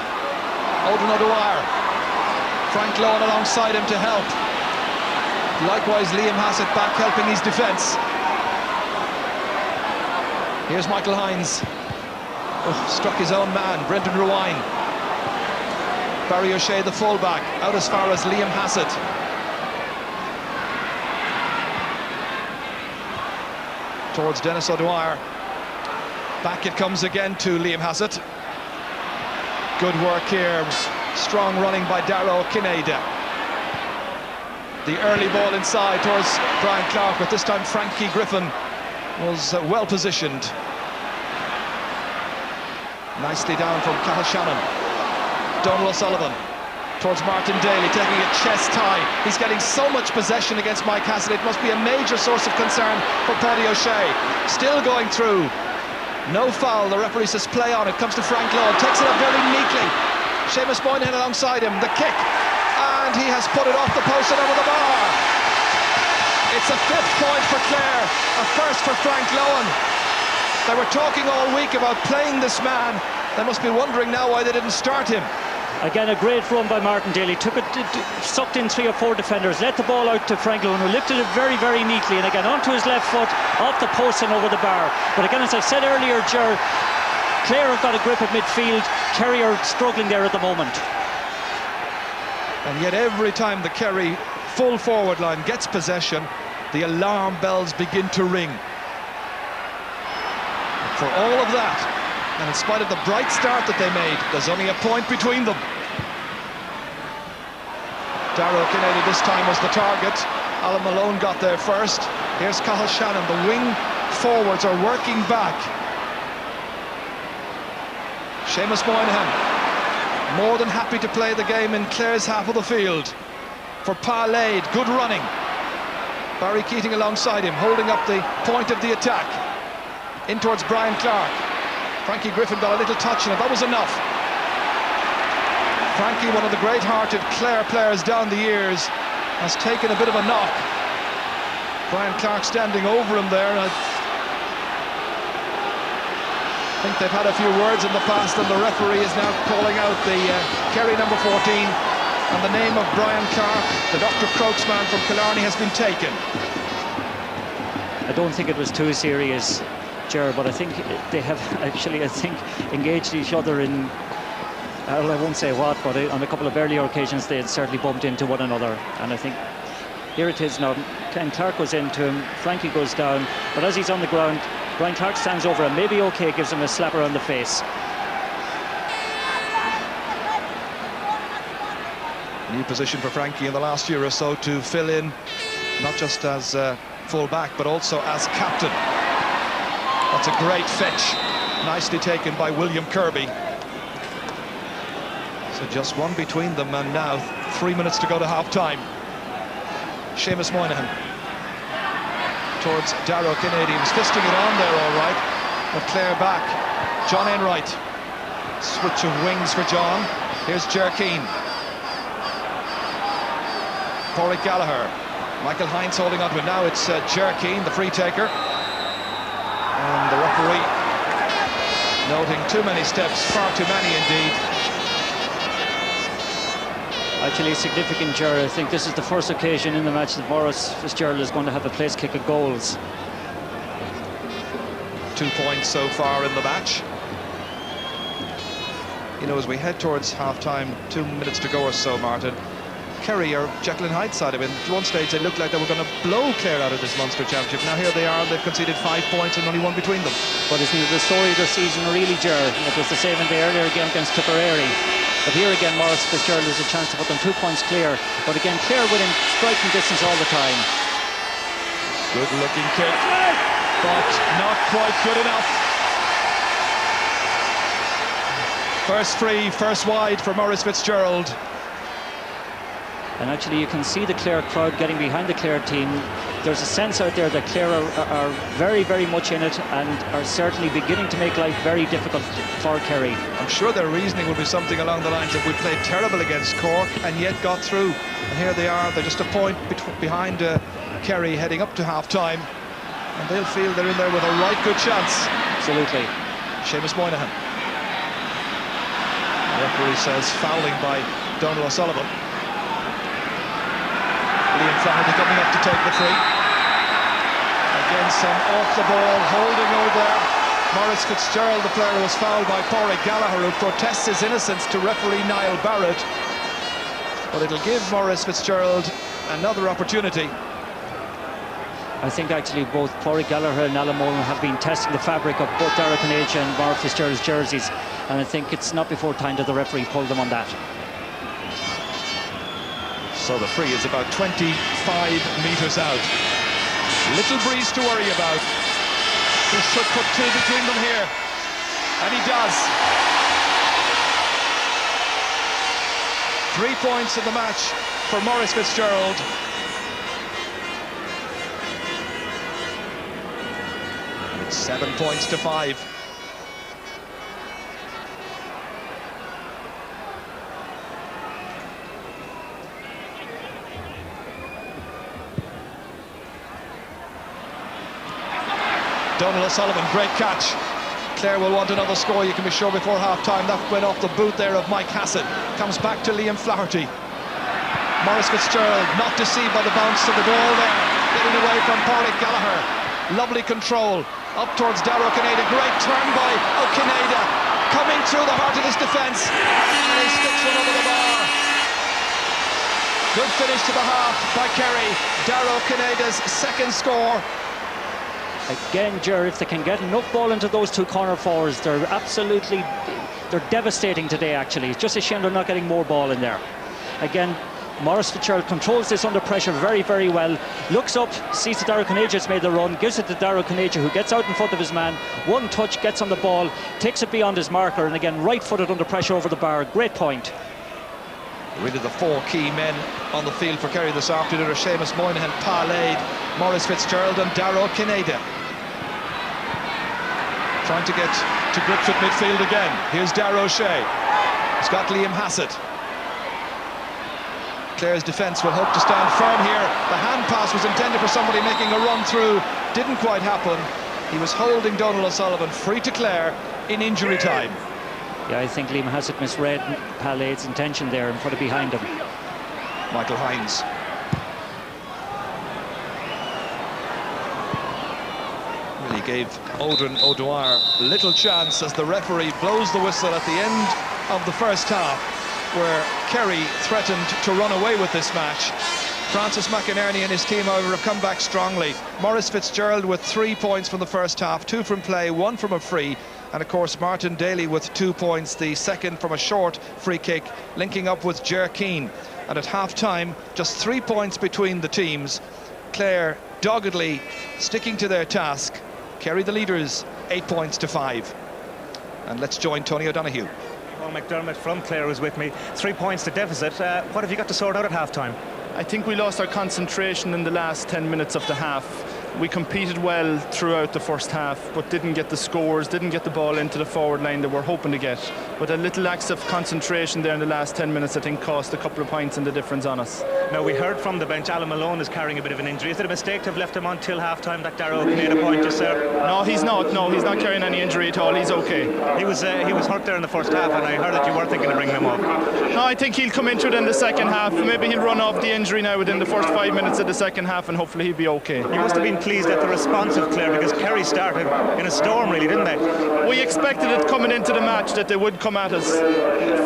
Speaker 1: Odin O'Dwyer. Frank Lohan alongside him to help. Likewise Liam Hassett back helping his defence. Here's Michael Hines. Oh, struck his own man, Brendan Ruine. Barry O'Shea, the fullback, out as far as Liam Hassett. Towards Dennis O'Dwyer. Back it comes again to Liam Hassett. Good work here. Strong running by Darragh Kinnaid. The early ball inside towards Brian Clark, but this time Frankie Griffin was well positioned. Nicely down from Cathal Shannon. Donald O'Sullivan towards Martin Daly, taking a chest high. He's getting so much possession against Mike Hassett. It must be a major source of concern for Paddy O'Shea. Still going through. No foul, the referee says play on. It comes to Frank Lohan, takes it up very neatly. Seamus Moynihan alongside him, the kick, and he has put it off the post and over the bar. It's a 5th point for Clare, a first for Frank Lohan. They were talking all week about playing this man. They must be wondering now why they didn't start him.
Speaker 2: Again, a great run by Martin Daly. Took it, sucked in 3 or 4 defenders, let the ball out to Frank Lohan, who lifted it very, very neatly, and again onto his left foot, off the post and over the bar. But again, as I said earlier, Ger, Clare have got a grip at midfield. Kerry are struggling there at the moment.
Speaker 1: And yet every time the Kerry full forward line gets possession, the alarm bells begin to ring. For all of that, and in spite of the bright start that they made, there's only a point between them. Darragh Kinnaid this time was the target. Alan Malone got there first. Here's Cathal Shannon. The wing forwards are working back. Seamus Moynihan, more than happy to play the game in Clare's half of the field. For Parlade, good running. Barry Keating alongside him, holding up the point of the attack. In towards Brian Clark. Frankie Griffin got a little touch on it, that was enough. Frankie, one of the great-hearted Clare players down the years, has taken a bit of a knock. Brian Clark standing over him there, and I think they've had a few words in the past, and the referee is now calling out the Kerry number 14, and the name of Brian Clark, the Dr. Crokes man from Killarney, has been taken.
Speaker 2: I don't think it was too serious, Ger, but I think they have actually, engaged each other in, well, I won't say what, but on a couple of earlier occasions they had certainly bumped into one another. And I think here it is now. Ken Clark goes into him, Frankie goes down, but as he's on the ground, Brian Clark stands over him, maybe okay, gives him a slapper on the face.
Speaker 1: New position for Frankie in the last year or so to fill in, not just as full back, but also as captain. That's a great fetch, nicely taken by William Kirby. So just one between them, and now 3 minutes to go to half-time. Seamus Moynihan towards Darragh Kinnaid. He was fisting it on there all right, but Clare back. John Enright, switch of wings for John. Here's Ger Keane. Pádraig Gallagher. Michael Hines holding on to it. Now it's Ger Keane, the free taker. And the referee noting too many steps, far too many indeed.
Speaker 2: Actually, a significant jar. I think this is the first occasion in the match that Maurice Fitzgerald is going to have a place kick at goals.
Speaker 1: 2 points so far in the match. You know, as we head towards half-time, 2 minutes to go or so, Martin, Kerry are Jekyll and Hyde side of it. At one stage they looked like they were going to blow Clare out of this Munster Championship. Now here they are, and they've conceded 5 points and only one between them.
Speaker 2: But isn't it the story of the season really, Ger? It was the same in the earlier game against Tipperary. But here again, Maurice Fitzgerald has a chance to put them 2 points clear. But again, Clare within striking distance all the time.
Speaker 1: Good looking kick, but not quite good enough. First free, first wide for Maurice Fitzgerald.
Speaker 2: And actually you can see the Clare crowd getting behind the Clare team. There's a sense out there that Clare are very, very much in it and are certainly beginning to make life very difficult for Kerry.
Speaker 1: I'm sure their reasoning will be something along the lines of we played terrible against Cork and yet got through. And here they are, they're just a point behind Kerry heading up to half-time. And they'll feel they're in there with a right good chance.
Speaker 2: Absolutely.
Speaker 1: Seamus Moynihan. The referee says fouling by Donal O'Sullivan. Liam Flaherty coming up to take the free. Again, some off the ball, holding over. Maurice Fitzgerald, the player who was fouled by Pádraig Gallagher, who protests his innocence to referee Niall Barrett. But it'll give Maurice Fitzgerald another opportunity.
Speaker 2: I think actually both Pádraig Gallagher and Alan Mullen have been testing the fabric of both Dara Conager and Maurice Fitzgerald's jerseys, and I think it's not before time that the referee pulled them on that.
Speaker 1: So the free is about 25 metres out. Little breeze to worry about. He should put 2 between them here, and he does. 3 points in the match for Maurice Fitzgerald. It's 7 points to 5. Donal O'Sullivan, great catch. Clare will want another score, you can be sure, before half-time. That went off the boot there of Mike Hassett. Comes back to Liam Flaherty. Maurice Fitzgerald not deceived by the bounce of the ball there. Getting away from Pádraig Gallagher. Lovely control. Up towards Dara O'Cinada. Great turn by O'Cinada. Coming through the heart of this defence. And he sticks one over the bar. Good finish to the half by Kerry. Dara O'Cinada's second score.
Speaker 2: Again, Ger, if they can get enough ball into those 2 corner forwards, they're devastating today, actually. It's just a shame they're not getting more ball in there. Again, Maurice Fitzgerald controls this under pressure very, very well. Looks up, sees that Dara Conager's made the run, gives it to Dara Conager, who gets out in front of his man. One touch, gets on the ball, takes it beyond his marker, and again, right-footed under pressure over the bar. Great point.
Speaker 1: Really the 4 key men on the field for Kerry this afternoon are Seamus Moynihan, Paul Aid, Maurice Fitzgerald and Dara O'Cinada. Trying to get to grips with midfield again. Here's Darragh O'Shea. He's got Liam Hassett. Clare's defence will hope to stand firm here. The hand pass was intended for somebody making a run through. Didn't quite happen. He was holding Donal O'Sullivan free to Clare in injury time.
Speaker 2: Yeah, I think Liam Hassett misread Palaid's intention there and put it behind him.
Speaker 1: Michael Hines. Really gave Odrin O'Dwyer little chance as the referee blows the whistle at the end of the first half, where Kerry threatened to run away with this match. Francis McInerney and his team, however, have come back strongly. Maurice Fitzgerald with 3 points from the first half, 2 from play, 1 from a free, and of course Martin Daly with 2 points, the second from a short free kick, linking up with Ger Keane. And at half-time, just 3 points between the teams. Clare doggedly sticking to their task. Kerry the leaders, 8 points to 5. And let's join Tony O'Donoghue.
Speaker 3: Well, McDermott from Clare was with me. 3 points to deficit. What have you got to sort out at half-time?
Speaker 5: I think we lost our concentration in the last 10 minutes of the half. We competed well throughout the first half, but didn't get the scores, didn't get the ball into the forward line that we're hoping to get. But a little lack of concentration there in the last 10 minutes, I think, cost a couple of points in the difference on us.
Speaker 3: Now, we heard from the bench, Alan Malone is carrying a bit of an injury. Is it a mistake to have left him on till half-time, that Darragh O'Cinada point just there?
Speaker 5: No, he's not. No, he's not carrying any injury at all. He's okay.
Speaker 3: He was hurt there in the first half, and I heard that you were thinking of bringing him off.
Speaker 5: No, I think he'll come into it in the second half. Maybe he'll run off the injury now within the first 5 minutes of the second half, and hopefully he'll be okay.
Speaker 3: You must have been pleased at the response of Clare, because Kerry started in a storm, really, didn't they?
Speaker 5: We expected it coming into the match that they would come at us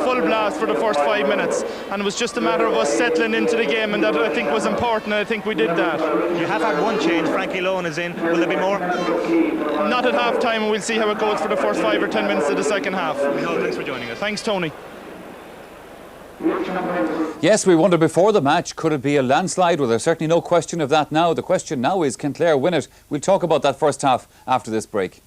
Speaker 5: full blast for the first 5 minutes, and it was just a matter of us settling into the game, and that I think was important, and I think we did that.
Speaker 3: You have had one change. Frankie Lohan is in. Will there be more?
Speaker 5: Not at half time, and we'll see how it goes for the first 5 or 10 minutes of the second half.
Speaker 3: Thanks for joining us.
Speaker 5: Thanks, Tony.
Speaker 6: Yes, we wondered before the match, could it be a landslide? Well, there's certainly no question of that now. The question now is, can Clare win it? We'll talk about that first half after this break.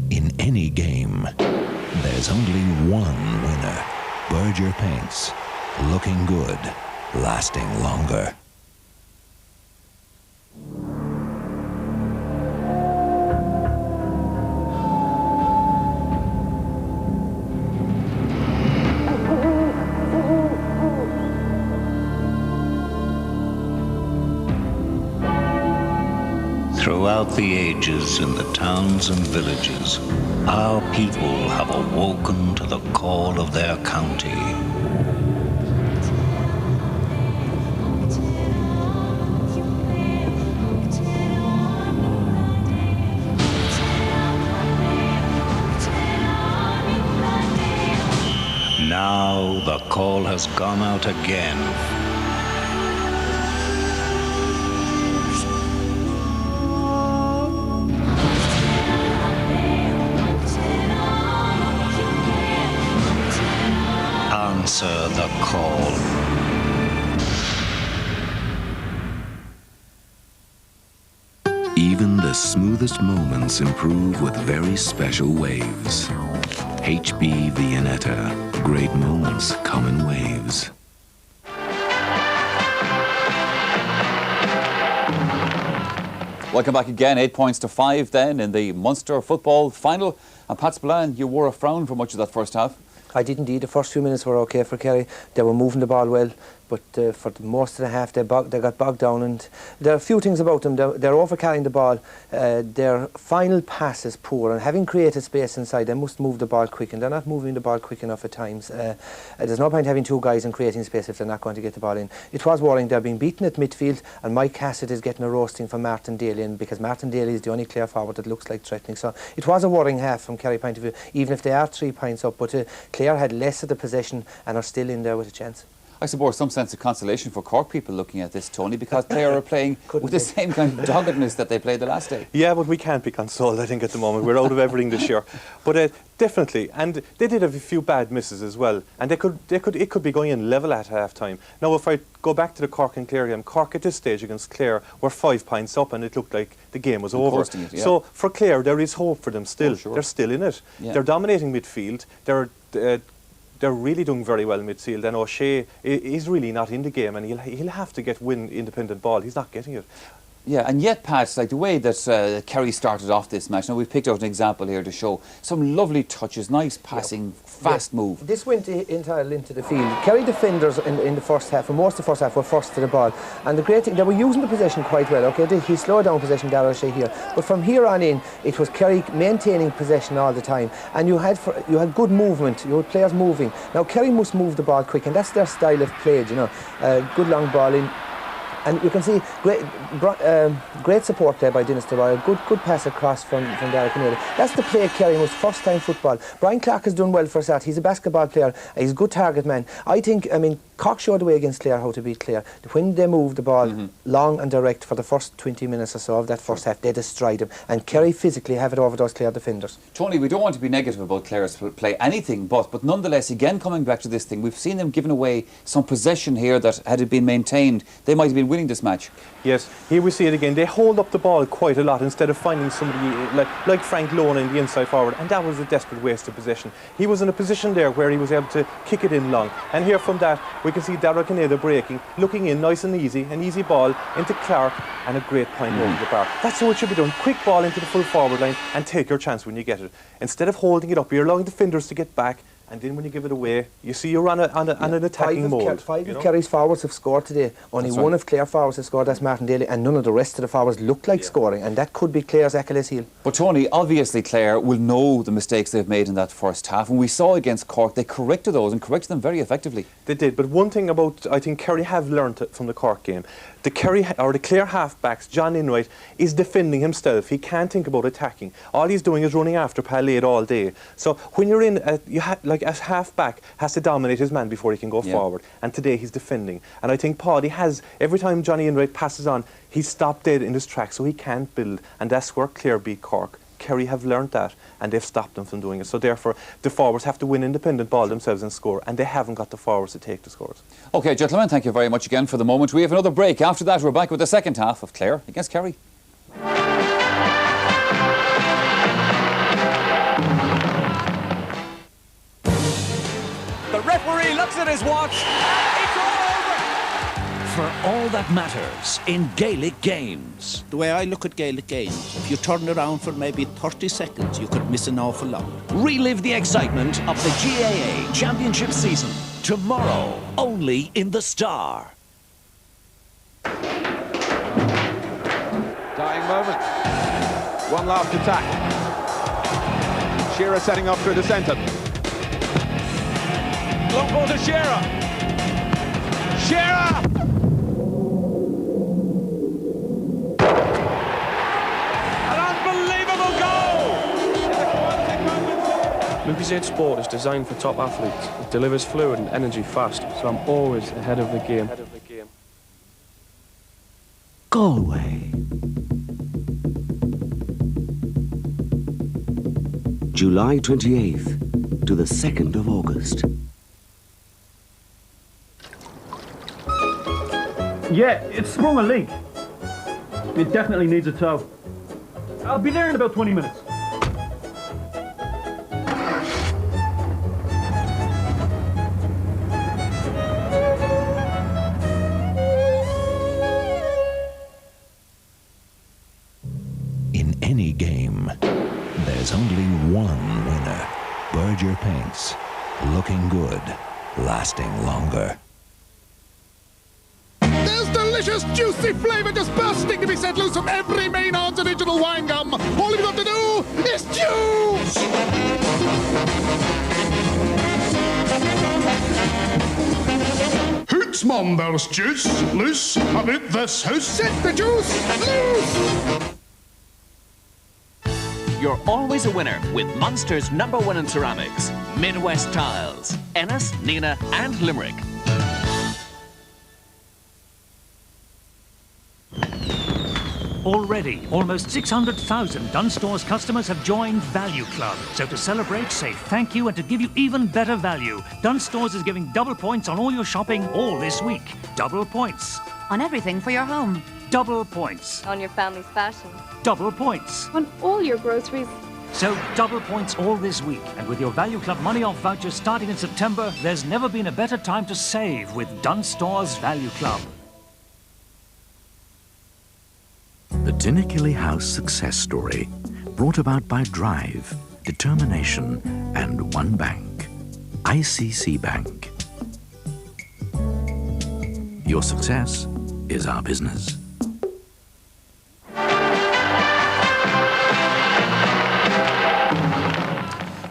Speaker 7: In any game, there's only one winner. Berger Paints. Looking good, lasting longer.
Speaker 8: Throughout the ages, in the towns and villages, our people have awoken to the call of their county. Now the call has gone out again. Answer the call.
Speaker 7: Even the smoothest moments improve with very special waves. HB Viennetta. Great moments come in waves.
Speaker 6: Welcome back again. 8 points to 5 then in the Munster football final. And Pat Spillane, you wore a frown for much of that first half.
Speaker 9: I did indeed. The first few minutes were okay for Kerry. They were moving the ball well, but for most of the half they got bogged down, and there are a few things about them. They're over-carrying the ball. Their final pass is poor, and having created space inside, they must move the ball quick, and they're not moving the ball quick enough at times. There's no point having two guys and creating space if they're not going to get the ball in. It was worrying. They're being beaten at midfield, and Mike Cassidy is getting a roasting from Martin Daly, and because Martin Daly is the only Clare forward that looks like threatening. So it was a worrying half from Kerry point of view, even if they are 3 points up, but Clare had less of the possession and are still in there with a chance.
Speaker 6: I suppose some sense of consolation for Cork people looking at this, Tony, because Clare are playing with the same kind of doggedness that they played the last day.
Speaker 10: Yeah, but we can't be consoled, I think, at the moment. We're out of everything this year. But definitely, and they did have a few bad misses as well, and it could be going in level at half-time. Now, if I go back to the Cork and Clare game, Cork at this stage against Clare were 5 points up, and it looked like the game was over.
Speaker 6: It, yeah.
Speaker 10: So for Clare, there is hope for them still.
Speaker 6: Oh, sure.
Speaker 10: They're still in it.
Speaker 6: Yeah.
Speaker 10: They're dominating midfield. They're really doing very well in midfield, and O'Shea is really not in the game, and he'll have to win independent ball. He's not getting it.
Speaker 6: Yeah, and yet, Pat, like the way that Kerry started off this match, now we've picked out an example here to show some lovely touches, nice passing, fast move.
Speaker 9: This went entirely into the field. Kerry defenders in the first half, for most of the first half, were first to the ball. And the great thing, they were using the possession quite well. Okay, he slowed down possession, Darragh O'Shea here. But from here on in, it was Kerry maintaining possession all the time. And you had good movement, you had players moving. Now, Kerry must move the ball quick, and that's their style of play, you know. Good long ball in. And you can see great support there by Dennis DeWire. Good pass across from Derek O'Neill. That's the play Kerry was first time football. Brian Clark has done well for us. He's a basketball player. He's a good target man. I mean, Cork showed the way against Clare how to beat Clare. When they moved the ball long and direct for the first 20 minutes or so of that first half, they destroyed them. And Kerry physically have it over those Clare defenders.
Speaker 6: Tony, we don't want to be negative about Clare's play, anything but nonetheless, again, coming back to this thing, we've seen them giving away some possession here that, had it been maintained, they might have been winning this match.
Speaker 10: Yes, here we see it again. They hold up the ball quite a lot instead of finding somebody like Frank Lona in the inside forward, and that was a desperate waste of possession. He was in a position there where he was able to kick it in long. And here from that, we can see Derek O'Neill breaking, looking in nice and easy, an easy ball into Clark, and a great point over the bar. That's how it should be done. Quick ball into the full forward line and take your chance when you get it. Instead of holding it up, you're allowing defenders to get back, and then when you give it away, you see you're on an attacking mode.
Speaker 9: Five of Kerry's forwards have scored today. Only one of Clare forwards has scored, that's Martin Daly, and none of the rest of the forwards look like scoring, and that could be Clare's Achilles heel.
Speaker 6: But Tony, obviously Clare will know the mistakes they've made in that first half, and we saw against Cork, they corrected those and corrected them very effectively.
Speaker 10: They did, but one thing about, I think Kerry have learned from the Cork game, the Clare half-backs, John Enright, is defending himself. He can't think about attacking. All he's doing is running after Palade all day. So when you're in, like a half-back has to dominate his man before he can go forward. And today he's defending. And I think Paddy has, every time Johnny Enright passes on, he's stopped dead in his tracks, so he can't build. And that's where Clare beat Cork. Kerry have learnt that, and they've stopped them from doing it. So therefore, the forwards have to win independent ball themselves and score, and they haven't got the forwards to take the scores.
Speaker 6: OK, gentlemen, thank you very much again for the moment. We have another break. After that, we're back with the second half of Clare against Kerry.
Speaker 11: The referee looks at his watch. It's all over! For all that matters in Gaelic games.
Speaker 12: The way I look at Gaelic games, if you turn around for maybe 30 seconds, you could miss an awful lot.
Speaker 11: Relive the excitement of the GAA Championship season. Tomorrow, only in the Star.
Speaker 13: Dying moment. One last attack. Shearer setting up through the centre. Long ball to Shearer. Shearer! An unbelievable goal!
Speaker 14: Lucas Aid Sport is designed for top athletes. It delivers fluid and energy fast, so I'm always ahead of the game.
Speaker 15: Galway. July 28th to the 2nd of August.
Speaker 16: Yeah, it's sprung a leak. It definitely needs a tow. I'll be there in about 20 minutes.
Speaker 8: In any game, there's only one winner. Berger Paints. Looking good, lasting longer.
Speaker 17: There's delicious, juicy flavour just bursting to be set loose from every Maynard's original wine gum. All you've got to do is choose! Hoots, Mum, there's juice loose about this house. Set the juice loose!
Speaker 18: You're always a winner with Munster's #1 in ceramics. Midwest Tiles. Ennis, Nina and Limerick.
Speaker 19: Already, almost 600,000 Dunstores customers have joined Value Club. So to celebrate, say thank you, and to give you even better value, Dunstores is giving double points on all your shopping all this week. Double points.
Speaker 20: On everything for your home.
Speaker 19: Double points.
Speaker 21: On your family's fashion.
Speaker 19: Double points.
Speaker 21: On all your groceries.
Speaker 19: So double points all this week. And with your Value Club money off voucher starting in September, there's never been a better time to save with Dunstores Value Club.
Speaker 15: The Tinakilly House success story, brought about by drive, determination, and one bank, ICC Bank. Your success is our business.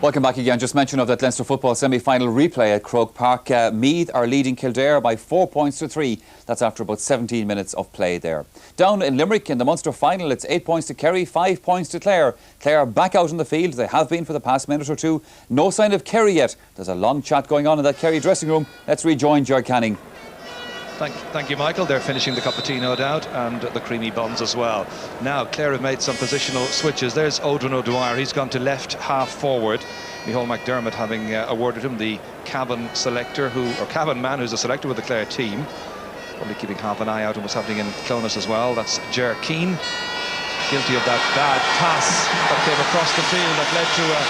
Speaker 6: Welcome back again. Just mention of that Leinster football semi-final replay at Croke Park. Meath are leading Kildare by 4 points to 3. That's after about 17 minutes of play there. Down in Limerick in the Munster final, it's 8 points to Kerry, 5 points to Clare. Clare back out in the field. They have been for the past minute or two. No sign of Kerry yet. There's a long chat going on in that Kerry dressing room. Let's rejoin Ger Canning.
Speaker 1: Thank you, Michael. They're finishing the cup of tea, no doubt, and the creamy buns as well. Now, Clare have made some positional switches. There's Odrin O'Dwyer. He's gone to left half forward. Micheál McDermott having awarded him the Cavan selector, Cavan man who's a selector with the Clare team. Probably keeping half an eye out on what's happening in Clonus as well. That's Ger Keane, guilty of that bad pass that came across the field that led to a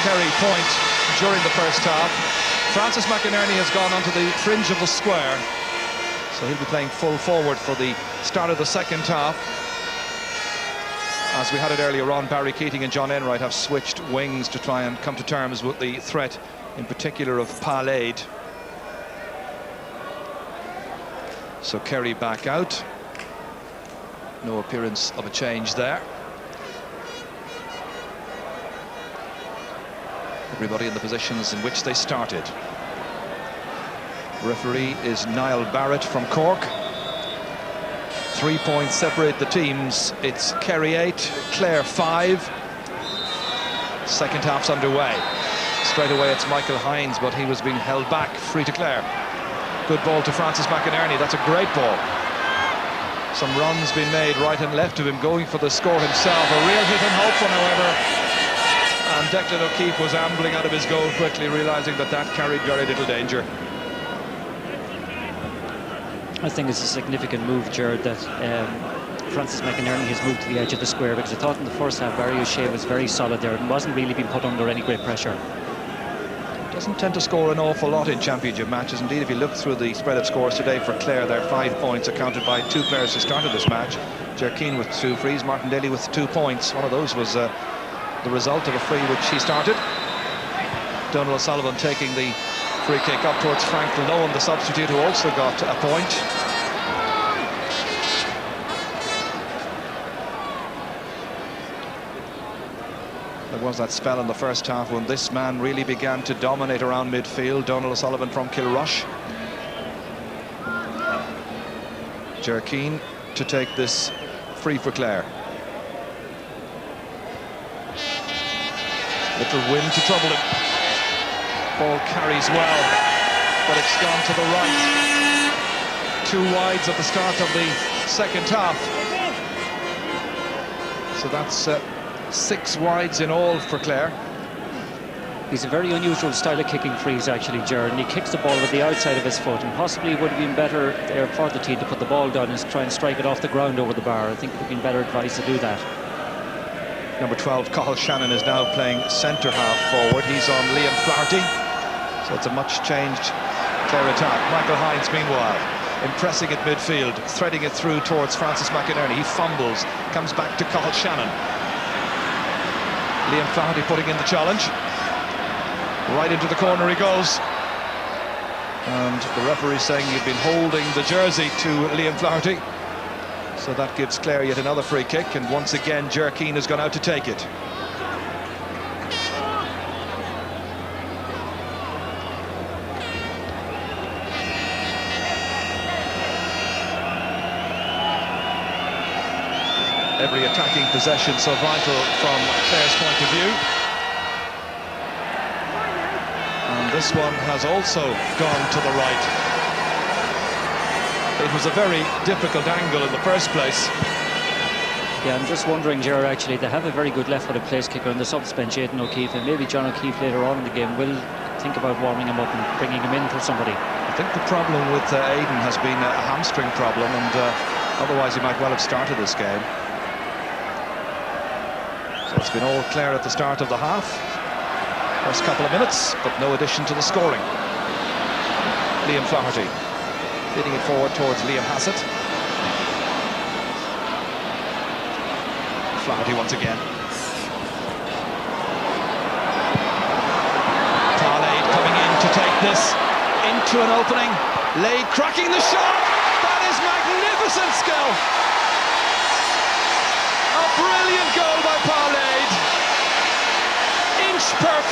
Speaker 1: Kerry point during the first half. Francis McInerney has gone onto the fringe of the square. So he'll be playing full forward for the start of the second half. As we had it earlier on, Barry Keating and John Enright have switched wings to try and come to terms with the threat, in particular of Palaid. So Kerry back out. No appearance of a change there. Everybody in the positions in which they started. Referee is Niall Barrett from Cork. 3 points separate the teams. It's Kerry 8, Clare 5. Second half's underway. Straight away it's Michael Hines, but he was being held back, free to Clare. Good ball to Francis McInerney. That's a great ball. Some runs being made right and left of him, going for the score himself. A real hit and hope one, however. And Declan O'Keefe was ambling out of his goal quickly, realising that carried very little danger.
Speaker 2: I think it's a significant move, Gerard, that Francis McInerney has moved to the edge of the square, because I thought in the first half Barry O'Shea was very solid there and wasn't really being put under any great pressure.
Speaker 1: Doesn't tend to score an awful lot in championship matches. Indeed, if you look through the spread of scores today for Clare, there are 5 points accounted by 2 players who started this match. Ger Keane with 2 frees, Martin Daly with 2 points. One of those was the result of a free which he started. Donald O'Sullivan taking the free kick up towards Frank Lowen, the substitute, who also got a point. There was that spell in the first half when this man really began to dominate around midfield, Donald O'Sullivan from Kilrush. Ger Keane to take this free for Clare. Little wind to trouble him. Ball carries well, but it's gone to the right. 2 wides at the start of the second half. So that's 6 wides in all for Clare.
Speaker 2: He's a very unusual style of kicking frees, actually, Gerard, and he kicks the ball with the outside of his foot, and possibly it would have been better there for the team to put the ball down and try and strike it off the ground over the bar. I think it would have been better advised to do that.
Speaker 1: Number 12, Cathal Shannon, is now playing centre half forward. He's on Liam Flaherty. So it's a much changed Clare attack. Michael Hines, meanwhile, impressing at midfield, threading it through towards Francis McInerney. He fumbles, comes back to Cathal Shannon. Liam Flaherty putting in the challenge. Right into the corner he goes. And the referee saying you've been holding the jersey to Liam Flaherty. So that gives Clare yet another free kick, and once again Ger Keane has gone out to take it. Every attacking possession so vital from Clare's point of view. And this one has also gone to the right. It was a very difficult angle in the first place.
Speaker 2: Yeah, I'm just wondering, Gerard, actually, they have a very good left-footed place kicker on the subs bench, Aidan O'Keefe, and maybe John O'Keefe later on in the game will think about warming him up and bringing him in for somebody.
Speaker 1: I think the problem with Aidan has been a hamstring problem, and otherwise he might well have started this game. So it's been all Clare at the start of the half. First couple of minutes, but no addition to the scoring. Liam Flaherty feeding it forward towards Liam Hassett. Flaherty once again. Palaid coming in to take this into an opening. Laid cracking the shot. That is magnificent skill. A brilliant goal by Palaid. Inch perfect.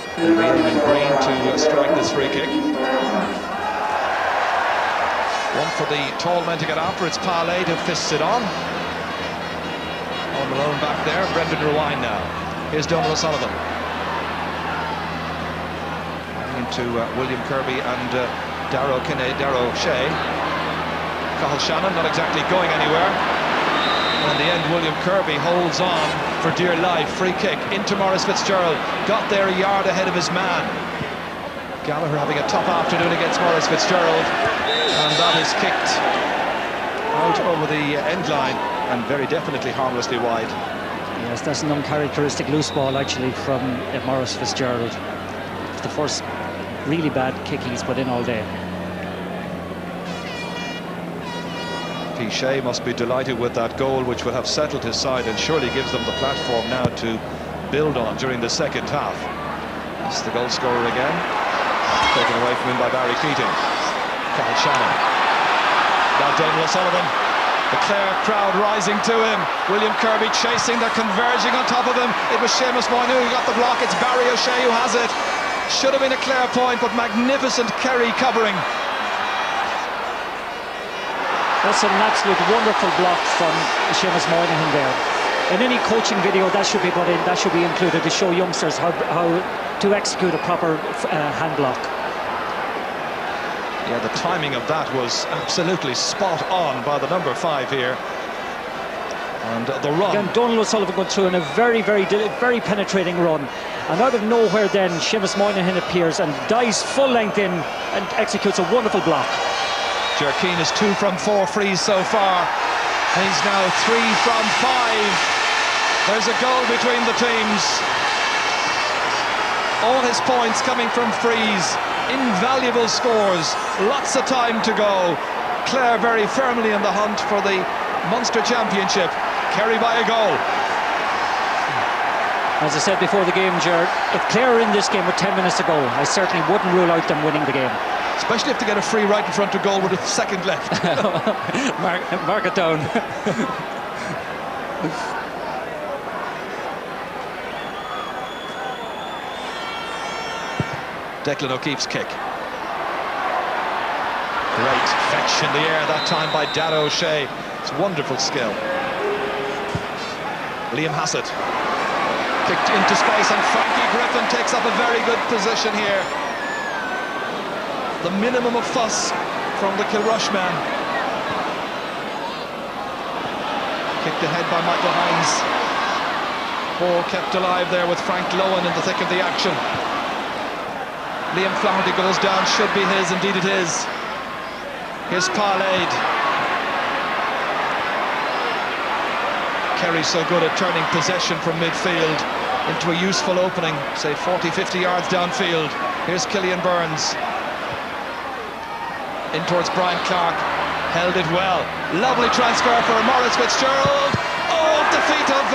Speaker 1: Green to strike this free kick. One for the tall men to get after. It's Parley who fists it on. On Malone back there. Brendan Rewine now. Here's Donald O'Sullivan. Into William Kirby and Darrow Shea. Cathal Shannon not exactly going anywhere. And in the end, William Kirby holds on for dear life. Free kick into Maurice Fitzgerald. Got there a yard ahead of his man. Gallagher having a tough afternoon against Maurice Fitzgerald. And that is kicked out over the end line and very definitely harmlessly wide.
Speaker 2: Yes, that's an uncharacteristic loose ball actually from Maurice Fitzgerald. It's the first really bad kick he's put in all day.
Speaker 1: Shea must be delighted with that goal, which will have settled his side and surely gives them the platform now to build on during the second half. That's the goal scorer again. Taken away from him by Barry Keating. Cathal Shannon. Now Donald O'Sullivan. The Clare crowd rising to him. William Kirby chasing, they're converging on top of him. It was Seamus Moynihan who got the block. It's Barry O'Shea who has it. Should have been a Clare point, but magnificent Kerry covering.
Speaker 2: That's an absolute wonderful block from Seamus Moynihan there. In any coaching video that should be put in, that should be included to show youngsters how to execute a proper hand block.
Speaker 1: Yeah, the timing of that was absolutely spot on by the number 5 here. And the run.
Speaker 2: Again, Donald O'Sullivan going through in a very penetrating run. And out of nowhere then, Seamus Moynihan appears and dives full length in and executes a wonderful block.
Speaker 1: Jerkeen is 2 from 4 frees so far. And he's now 3 from 5. There's a goal between the teams. All his points coming from frees. Invaluable scores. Lots of time to go. Clare very firmly in the hunt for the Munster Championship. Kerry by a goal.
Speaker 2: As I said before the game, Ger, if Clare are in this game with 10 minutes to go, I certainly wouldn't rule out them winning the game.
Speaker 1: Especially if they get a free right in front of goal with a second left.
Speaker 2: Mark it down.
Speaker 1: Declan O'Keefe's kick. Great fetch in the air that time by Darrow O'Shea. It's wonderful skill. Liam Hassett. Kicked into space and Frankie Griffin takes up a very good position here. The minimum of fuss from the Kilrush man. Kicked ahead by Michael Hines. Ball kept alive there with Frank Lowen in the thick of the action. Liam Flaherty goes down, should be his, indeed it is. Here's Parley. Kerry so good at turning possession from midfield into a useful opening, say 40-50 yards downfield. Here's Killian Burns. In towards Brian Clark, held it well. Lovely transfer for Maurice Fitzgerald. Oh, the feet of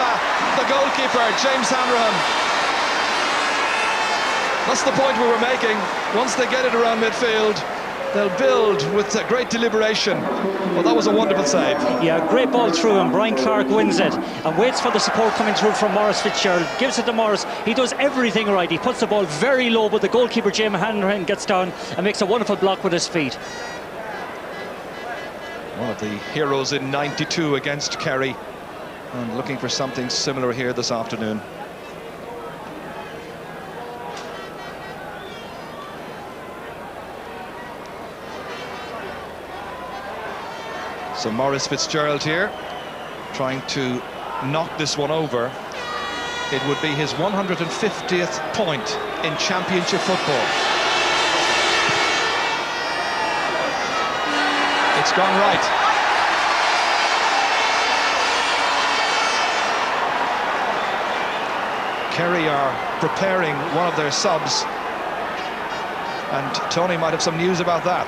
Speaker 1: the goalkeeper, James Hanrahan. That's the point we were making. Once they get it around midfield, they'll build with great deliberation. Well, that was a wonderful save.
Speaker 2: Yeah, great ball through, and Brian Clark wins it and waits for the support coming through from Maurice Fitzgerald. Gives it to Maurice. He does everything right. He puts the ball very low, but the goalkeeper, James Hanrahan, gets down and makes a wonderful block with his feet.
Speaker 1: One of the heroes in '92 against Kerry, and looking for something similar here this afternoon. So Maurice Fitzgerald here, trying to knock this one over. It would be his 150th point in championship football. It's gone right. Kerry are preparing one of their subs, and Tony might have some news about that.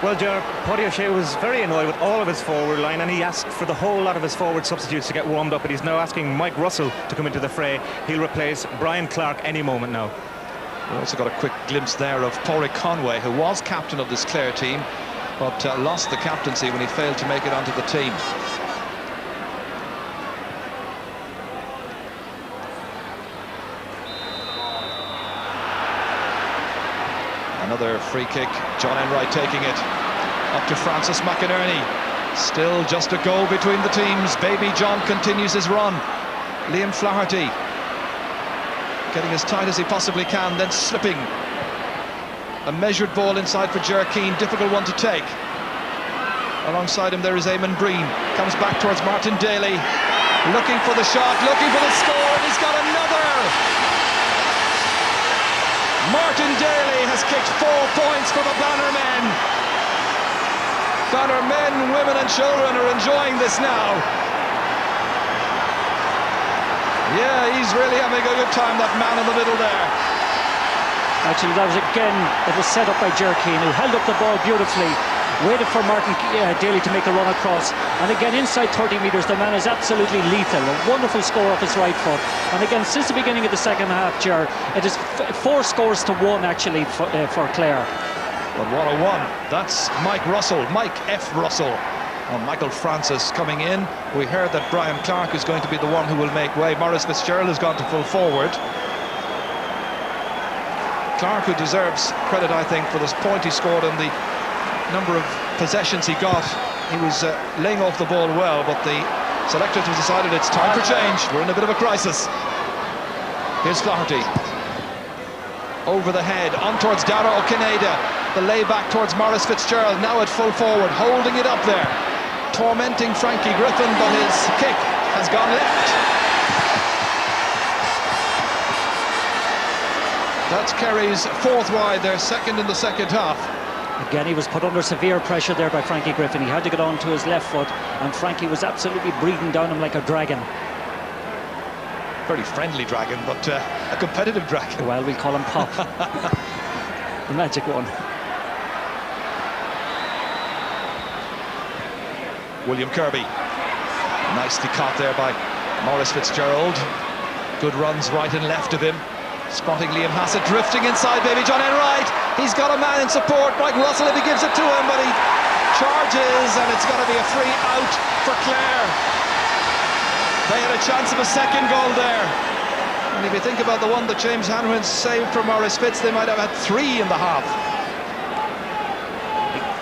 Speaker 3: Well, Ger, Paddy O'Shea was very annoyed with all of his forward line, and he asked for the whole lot of his forward substitutes to get warmed up, but he's now asking Mike Russell to come into the fray. He'll replace Brian Clark any moment now.
Speaker 1: We also got a quick glimpse there of Pádraig Conway, who was captain of this Clare team, but lost the captaincy when he failed to make it onto the team. Another free kick, John Enright taking it. Up to Francis McInerney. Still just a goal between the teams. Baby John continues his run. Liam Flaherty getting as tight as he possibly can, then slipping. A measured ball inside for Ger Keane, difficult one to take. Alongside him there is Eamon Breen. Comes back towards Martin Daly. Looking for the shot, looking for the score, and he's got another! Martin Daly has kicked 4 points for the Banner men. Banner men, women and children are enjoying this now. Yeah, he's really having a good time, that man in the middle there.
Speaker 2: Actually, that was again, it was set up by Ger Keane, who held up the ball beautifully, waited for Martin Daly to make a run across, and again inside 30 metres the man is absolutely lethal. A wonderful score off his right foot, and again since the beginning of the second half, Ger, it is 4 scores to 1 actually for Clare.
Speaker 1: But what a one. That's Mike Russell, Mike F. Russell. And Michael Francis coming in. We heard that Brian Clark is going to be the one who will make way. Maurice Fitzgerald has gone to full forward. Clark, who deserves credit, I think, for this point he scored and the number of possessions he got. He was laying off the ball well, but the selectors have decided it's time for change. We're in a bit of a crisis. Here's Flaherty. Over the head, on towards Dara O'Kineda. The lay back towards Maurice Fitzgerald, now at full forward, holding it up there. Tormenting Frankie Griffin, but his kick has gone left. That's Kerry's 4th wide, their 2nd in the second half.
Speaker 2: Again, he was put under severe pressure there by Frankie Griffin. He had to get on to his left foot, and Frankie was absolutely breathing down him like a dragon.
Speaker 1: Very friendly dragon, but a competitive dragon.
Speaker 2: Well, we'll call him Pop. The magic one.
Speaker 1: William Kirby. Nicely caught there by Maurice Fitzgerald. Good runs right and left of him. Spotting Liam Hassett drifting inside Baby John Enright. He's got a man in support. Mike Russell, if he gives it to him, but he charges, and it's going to be a free out for Clare. They had a chance of a second goal there. And if you think about the one that James Hanwin saved from Maurice Fitz, they might have had 3 in the half.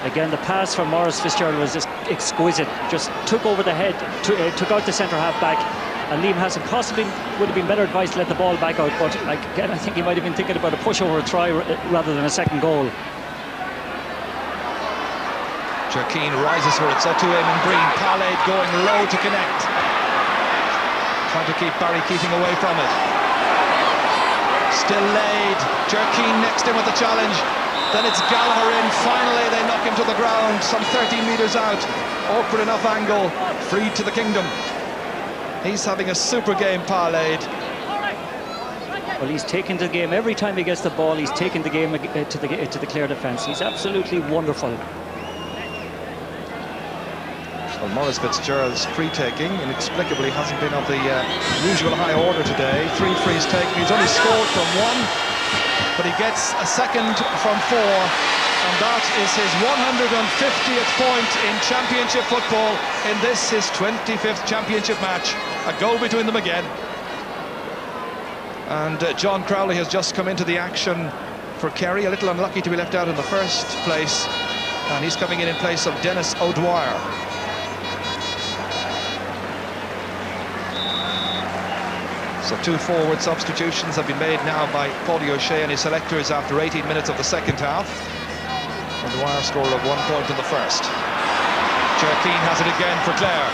Speaker 2: Again, the pass from Maurice Fitzgerald was just exquisite. Just took over the head, took out the centre half back, and Liam Hassett possibly would have been better advised to let the ball back out, but again I think he might have been thinking about a pushover try rather than a second goal.
Speaker 1: Ger Keane rises for it, so to Eamon Breen. Pallade going low to connect. Trying to keep Barry Keating away from it. Still laid. Ger Keane next in with the challenge. Then it's Gallagher in. Finally they knock him to the ground, some 13 metres out. Awkward enough angle. Freed to the kingdom. He's having a super game, Pallade.
Speaker 2: Well, he's taken the game every time he gets the ball. He's taken the game to the Clare defence. He's absolutely wonderful.
Speaker 1: Well, Maurice Fitzgerald's free-taking inexplicably hasn't been of the usual high order today. 3 frees taken. He's only scored from 1, but he gets a second from 4, and that is his 150th point in championship football in this, his 25th championship match. A goal between them again. And John Crowley has just come into the action for Kerry, a little unlucky to be left out in the first place, and he's coming in place of Dennis O'Dwyer. So 2 forward substitutions have been made now by Paulie O'Shea and his selectors after 18 minutes of the second half. O'Dwyer scored of 1 point in the first. Ger Keane has it again for Clare.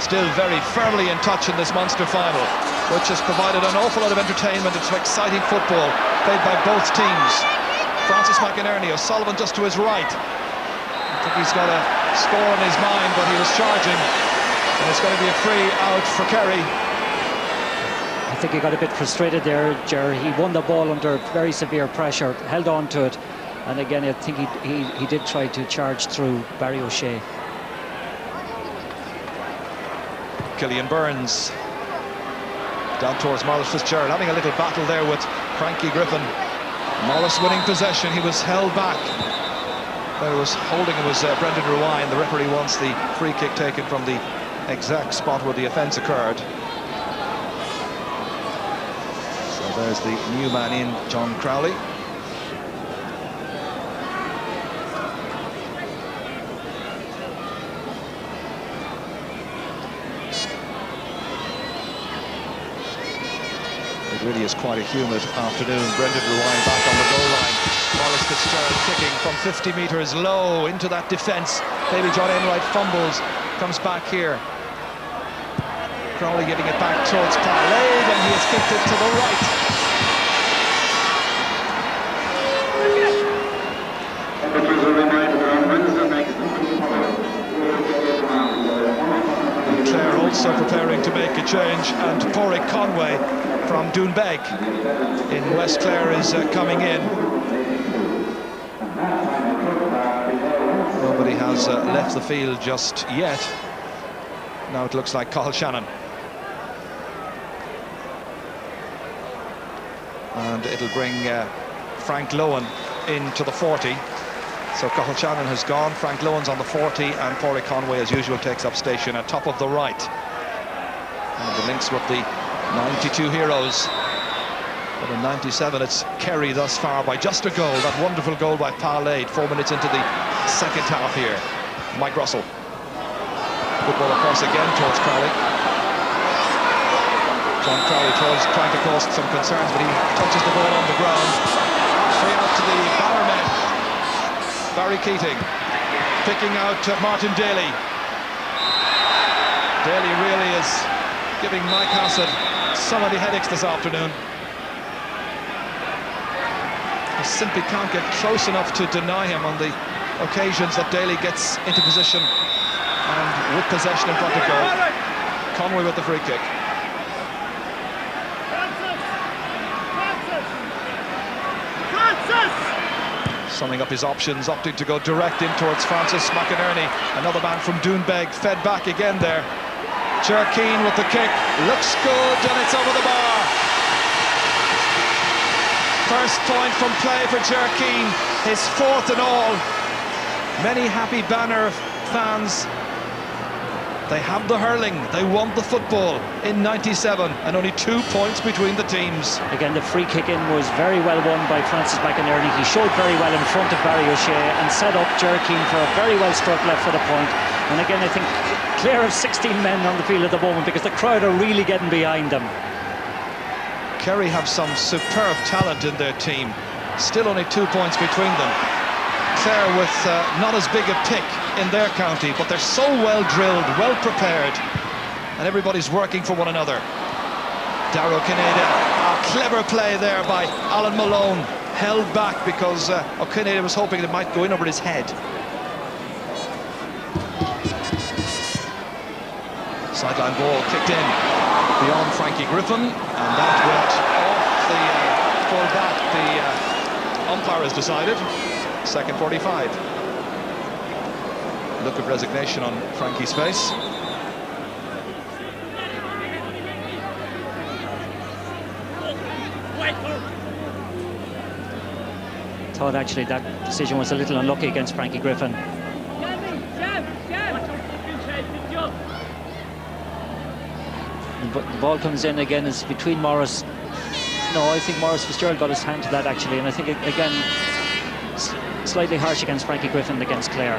Speaker 1: Still very firmly in touch in this Munster final, which has provided an awful lot of entertainment and some exciting football played by both teams. Francis McInerney, O'Sullivan just to his right. I think he's got a score in his mind, but he was charging. And it's going to be a free out for Kerry.
Speaker 2: I think he got a bit frustrated there, Ger. He won the ball under very severe pressure, held on to it, and again I think he did try to charge through Barry O'Shea.
Speaker 1: Killian Burns down towards Maurice Fitzgerald, having a little battle there with Frankie Griffin. Maurice winning possession, he was held back. There was holding it was Brendan Ruine. The referee wants the free kick taken from the exact spot where the offence occurred. So there's the new man in, John Crowley. It really is quite a humid afternoon. Brendan Ruane back on the goal line. Maurice Fitzgerald kicking from 50 metres low into that defence. Maybe John Enright fumbles, comes back here. Crowley giving it back towards Parlade, and he has kicked it to the right. Clare also preparing to make a change, and Porrick Conway from Doonbeg in West Clare is coming in. Nobody has left the field just yet. Now it looks like Cathal Shannon. And it'll bring Frank Lohan into the 40. So Cathal Shannon has gone, Frank Lohan's on the 40, and Porrick Conway, as usual, takes up station at top of the right. And the links with the 92 heroes. But in 97, it's Kerry thus far by just a goal. That wonderful goal by Parlade, 4 minutes into the second half here. Mike Russell. Good ball across again towards Crowley. John Crowley trying to cause some concerns, but he touches the ball on the ground. Free out to the Bannermen. Barry Keating picking out Martin Daly. Daly really is giving Mike Hassett so many headaches this afternoon. He simply can't get close enough to deny him on the occasions that Daly gets into position and with possession in front of goal. Conway with the free kick. Summing up his options, opting to go direct in towards Francis McInerney. Another man from Doonbeg, fed back again there. Jerkeen with the kick, looks good, and it's over the bar. First point from play for Jerkeen, his fourth in all. Many happy Banner fans. They have the hurling, they want the football in 97, and only 2 points between the teams.
Speaker 2: Again, the free kick in was very well won by Francis McInerney. He showed very well in front of Barry O'Shea and set up Jerkeen for a very well struck left foot point. And again, I think Clare have 16 men on the field at the moment because the crowd are really getting behind them.
Speaker 1: Kerry have some superb talent in their team. Still only 2 points between them. Clare with not as big a pick in their county, but they're so well drilled, well prepared, and everybody's working for one another. Darrow Kineda, a clever play there by Alan Malone, held back because O'Kineda was hoping it might go in over his head. Sideline ball kicked in beyond Frankie Griffin, and that went off the full back. The umpire has decided. Second 45. Look of resignation on Frankie's face.
Speaker 2: Thought actually that decision was a little unlucky against Frankie Griffin. But the ball comes in again, is between Morris. No, I think Maurice Fitzgerald got his hand to that actually, and I think again slightly harsh against Frankie Griffin against Clare.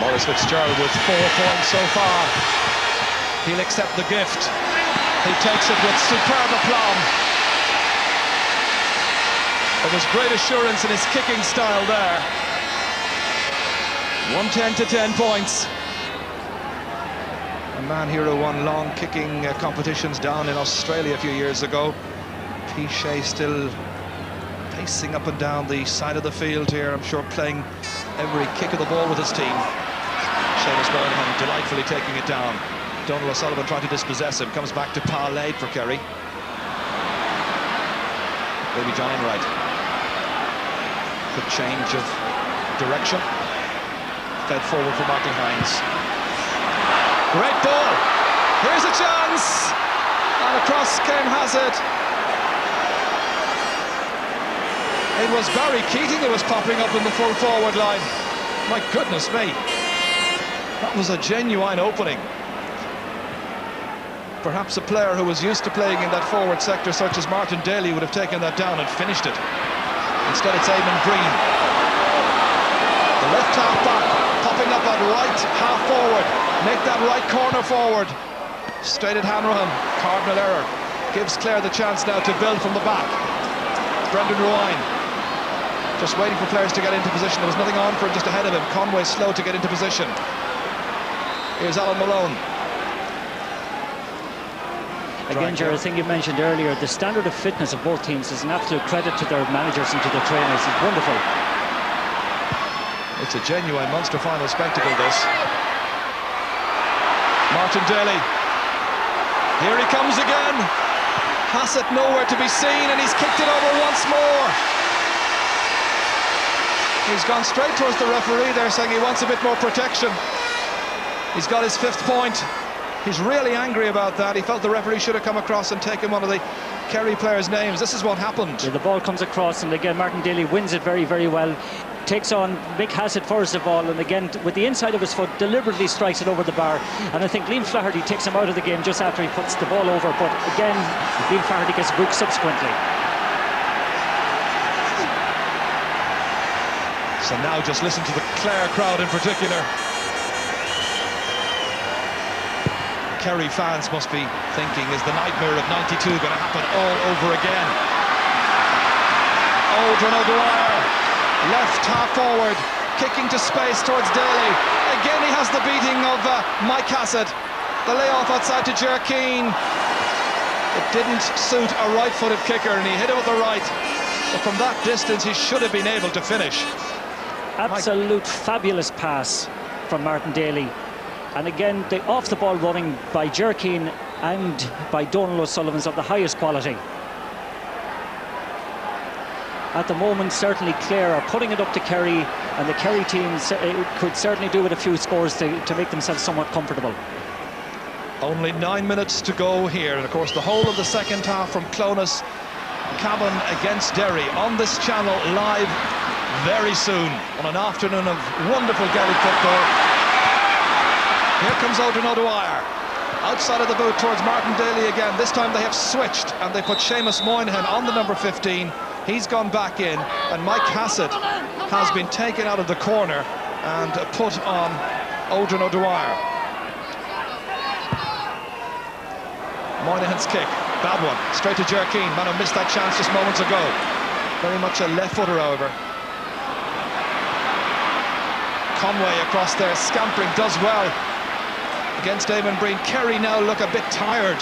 Speaker 1: Maurice Fitzgerald with 4 points so far. He'll accept the gift. He takes it with superb aplomb. There was great assurance in his kicking style there. 110 to 10 points. A man here who won long kicking competitions down in Australia a few years ago. P. Shea still pacing up and down the side of the field here, I'm sure playing every kick of the ball with his team. Seamus Burnham delightfully taking it down. Donald O'Sullivan trying to dispossess him. Comes back to Parlade for Kerry. Maybe John Enright. Good change of direction. Fed forward for Martin Hines. Great ball. Here's a chance. And across came Hassett. It was Barry Keating who was popping up in the full forward line. My goodness me. That was a genuine opening. Perhaps a player who was used to playing in that forward sector, such as Martin Daly, would have taken that down and finished it. Instead, it's Eamon Green. The left left half back, popping up at right half forward. Make that right corner forward. Straight at Hanrahan. Cardinal error. Gives Clare the chance now to build from the back. Brendan Ruane just waiting for players to get into position. There was nothing on for him just ahead of him. Conway slow to get into position. Here's Alan Malone.
Speaker 2: Again, Ger, a thing you mentioned earlier, the standard of fitness of both teams is an absolute credit to their managers and to their trainers. It's wonderful.
Speaker 1: It's a genuine Munster final spectacle, this. Martin Daly. Here he comes again. Hassett nowhere to be seen, and he's kicked it over once more. He's gone straight towards the referee there, saying he wants a bit more protection. He's got his 5th point. He's really angry about that. He felt the referee should have come across and taken one of the Kerry players' names. This is what happened.
Speaker 2: Yeah, the ball comes across, and again Martin Daly wins it very, very well. Takes on Mick Hassett first of all, and again with the inside of his foot deliberately strikes it over the bar. And I think Liam Flaherty takes him out of the game just after he puts the ball over, but again Liam Flaherty gets booked subsequently.
Speaker 1: So now just listen to the Clare crowd in particular. Kerry fans must be thinking, is the nightmare of '92 going to happen all over again? Aldrin O'Dwyer, left half forward, kicking to space towards Daly. Again he has the beating of Mike Hassett. The layoff outside to Ger Keane. It didn't suit a right-footed kicker, and he hit it with the right. But from that distance he should have been able to finish.
Speaker 2: Absolute fabulous pass from Martin Daly. And again, the off-the-ball running by Ger Keane and by Donal O'Sullivan's of the highest quality. At the moment, certainly Clare are putting it up to Kerry, and the Kerry team could certainly do with a few scores to make themselves somewhat comfortable.
Speaker 1: Only 9 minutes to go here, and of course the whole of the second half from Clonus, Cavan against Derry on this channel live very soon on an afternoon of wonderful Gaelic football. Here comes Aldrin O'Dwyer, outside of the boot towards Martin Daly again. This time they have switched and they put Seamus Moynihan on the number 15. He's gone back in, and Mike Hassett has been taken out of the corner and put on Aldrin O'Dwyer. Moynihan's kick, bad one, straight to Ger Keane. Man who missed that chance just moments ago. Very much a left footer, however. Conway across there, scampering, does well against Eamon Breen. Kerry now look a bit tired.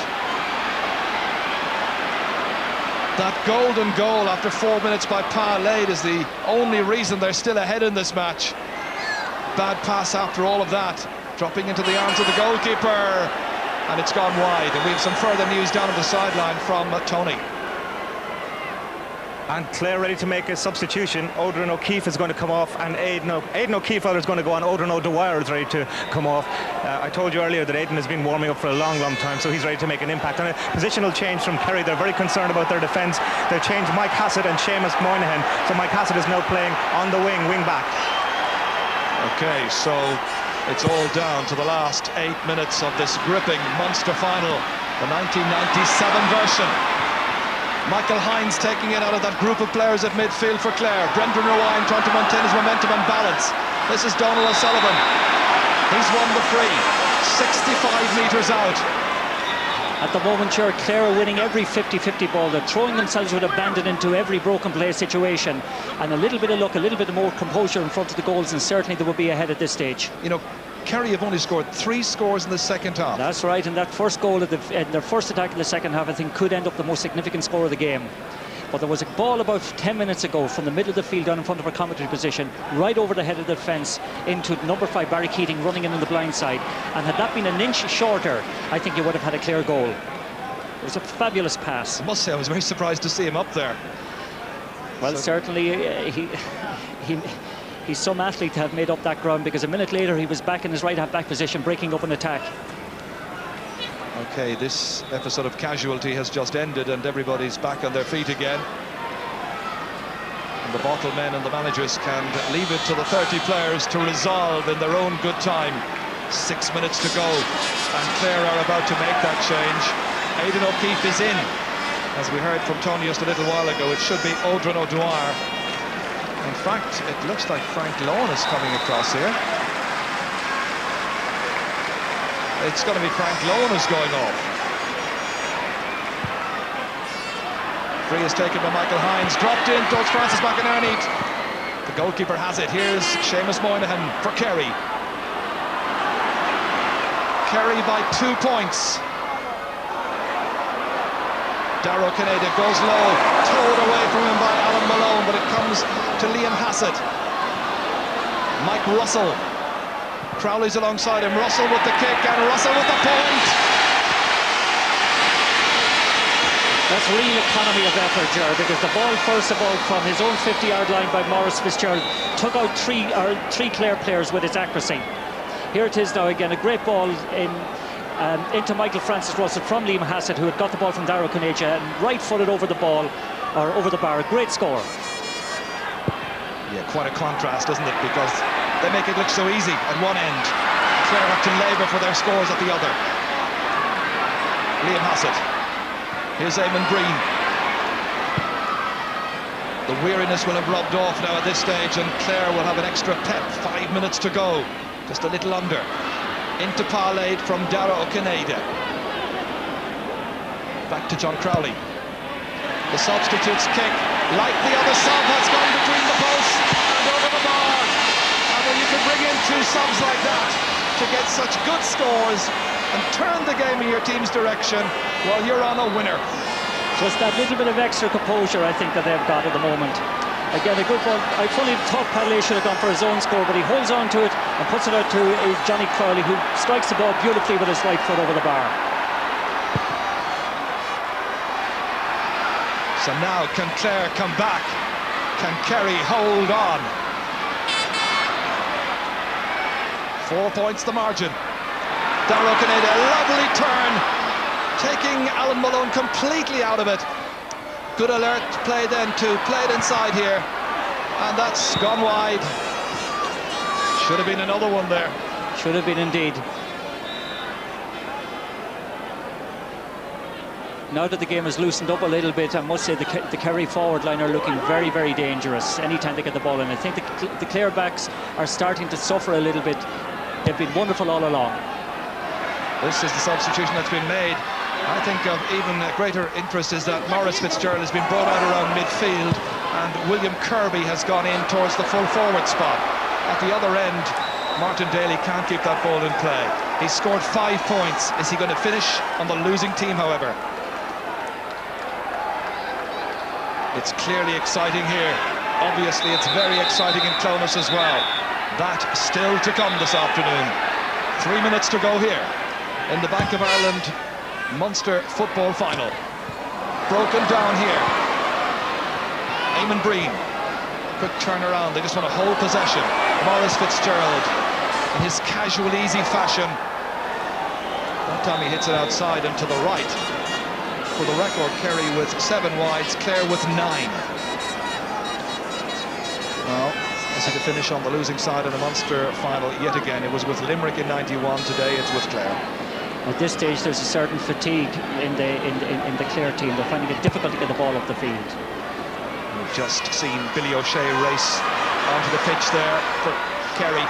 Speaker 1: That golden goal after 4 minutes by Pa Lade is the only reason they're still ahead in this match. Bad pass after all of that, dropping into the arms of the goalkeeper, and it's gone wide. And we have some further news down at the sideline from Tony.
Speaker 3: And Clare ready to make a substitution. Odrin O'Keefe is going to come off, and Aidan O'Keefe is going to go on. Odrin O'Dwyer is ready to come off. I told you earlier that Aidan has been warming up for a long time, so he's ready to make an impact. And a positional change from Kerry. They're very concerned about their defence. They've changed Mike Hassett and Seamus Moynihan, so Mike Hassett is now playing on the wing back.
Speaker 1: Okay, so it's all down to the last 8 minutes of this gripping Munster final, the 1997 version. Michael Hines taking it out of that group of players at midfield for Clare. Brendan Ruane trying to maintain his momentum and balance. This is Donal O'Sullivan. He's won the free. 65 metres out.
Speaker 2: At the moment, Clare are winning every 50-50 ball. They're throwing themselves with abandon into every broken play situation. And a little bit of luck, a little bit more composure in front of the goals, and certainly they will be ahead at this stage.
Speaker 1: You know, Kerry have only scored 3 scores in the second half.
Speaker 2: That's right, and that first goal in their first attack in the second half, I think, could end up the most significant score of the game. But there was a ball about 10 minutes ago from the middle of the field down in front of our commentary position, right over the head of the defence into number 5 Barry Keating running in the blind side. And had that been an inch shorter, I think you would have had a clear goal. It was a fabulous pass.
Speaker 1: I must say I was very surprised to see him up there.
Speaker 2: Well, certainly he's some athlete to have made up that ground, because a minute later he was back in his right half-back position, breaking up an attack.
Speaker 1: Okay, this episode of casualty has just ended and everybody's back on their feet again. And the bottle men and the managers can leave it to the 30 players to resolve in their own good time. 6 minutes to go, and Clare are about to make that change. Aidan O'Keefe is in. As we heard from Tony just a little while ago, it should be Odrin O'Dwyer. In fact, it looks like Frank Lohan is coming across here. It's going to be Frank Lohan who's going off. Free is taken by Michael Hines, dropped in towards Francis McInerney. The goalkeeper has it. Here's Seamus Moynihan for Kerry. Kerry by 2 points. Darrow Canada goes low, towed away from him by Alan Malone, but it comes to Liam Hassett. Mike Russell. Crowley's alongside him. Russell with the kick and Russell with the point.
Speaker 2: That's real economy of effort, Gerard, because the ball, first of all, from his own 50-yard line by Maurice Fitzgerald, took out three Clare players with its accuracy. Here it is now again, a great ball into Michael Francis Russell from Liam Hassett, who had got the ball from Darragh Conaja and right-footed over the ball, or over the bar. A great score.
Speaker 1: Yeah, quite a contrast, isn't it? Because they make it look so easy at one end. Clare have to labour for their scores at the other. Liam Hassett. Here's Eamon Breen. The weariness will have rubbed off now at this stage, and Clare will have an extra pep. 5 minutes to go. Just a little under. Into Parlade from Darragh O'Canada. Back to John Crowley. The substitute's kick, like the other sub, has gone between the posts and over the bar. And when you can bring in 2 subs like that to get such good scores and turn the game in your team's direction, well, you're on a winner.
Speaker 2: Just that little bit of extra composure, I think, that they've got at the moment. Again, a good ball. I fully thought Padley should have gone for his own score, but he holds on to it and puts it out to Johnny Crowley, who strikes the ball beautifully with his right foot over the bar.
Speaker 1: So now, can Clare come back? Can Kerry hold on? 4 points the margin. Darragh Conaida, a lovely turn, taking Alan Malone completely out of it. Good alert play then to play it inside here, and that's gone wide. Should have been another one there.
Speaker 2: Should have been indeed. Now that the game has loosened up a little bit, I must say the Kerry forward line are looking very, very dangerous anytime they get the ball in. I think the Clare backs are starting to suffer a little bit. They've been wonderful all along.
Speaker 1: This is the substitution that's been made. I think of even greater interest is that Maurice Fitzgerald has been brought out around midfield and William Kirby has gone in towards the full forward spot. At the other end, Martin Daly can't keep that ball in play. He's scored 5 points. Is he going to finish on the losing team, however? It's clearly exciting here. Obviously, it's very exciting in Clones as well. That still to come this afternoon. 3 minutes to go here in the Bank of Ireland Munster football final. Broken down here. Eamon Breen. Quick turnaround. They just want to hold possession. Maurice Fitzgerald in his casual, easy fashion. That time he hits it outside and to the right. For the record, Kerry with 7 wides, Clare with 9. Well, this is the finish on the losing side of the Munster final yet again. It was with Limerick in '91. Today it's with Clare.
Speaker 2: At this stage, there's a certain fatigue in the Clare team. They're finding it difficult to get the ball up the field.
Speaker 1: We've just seen Billy O'Shea race onto the pitch there for Kerry.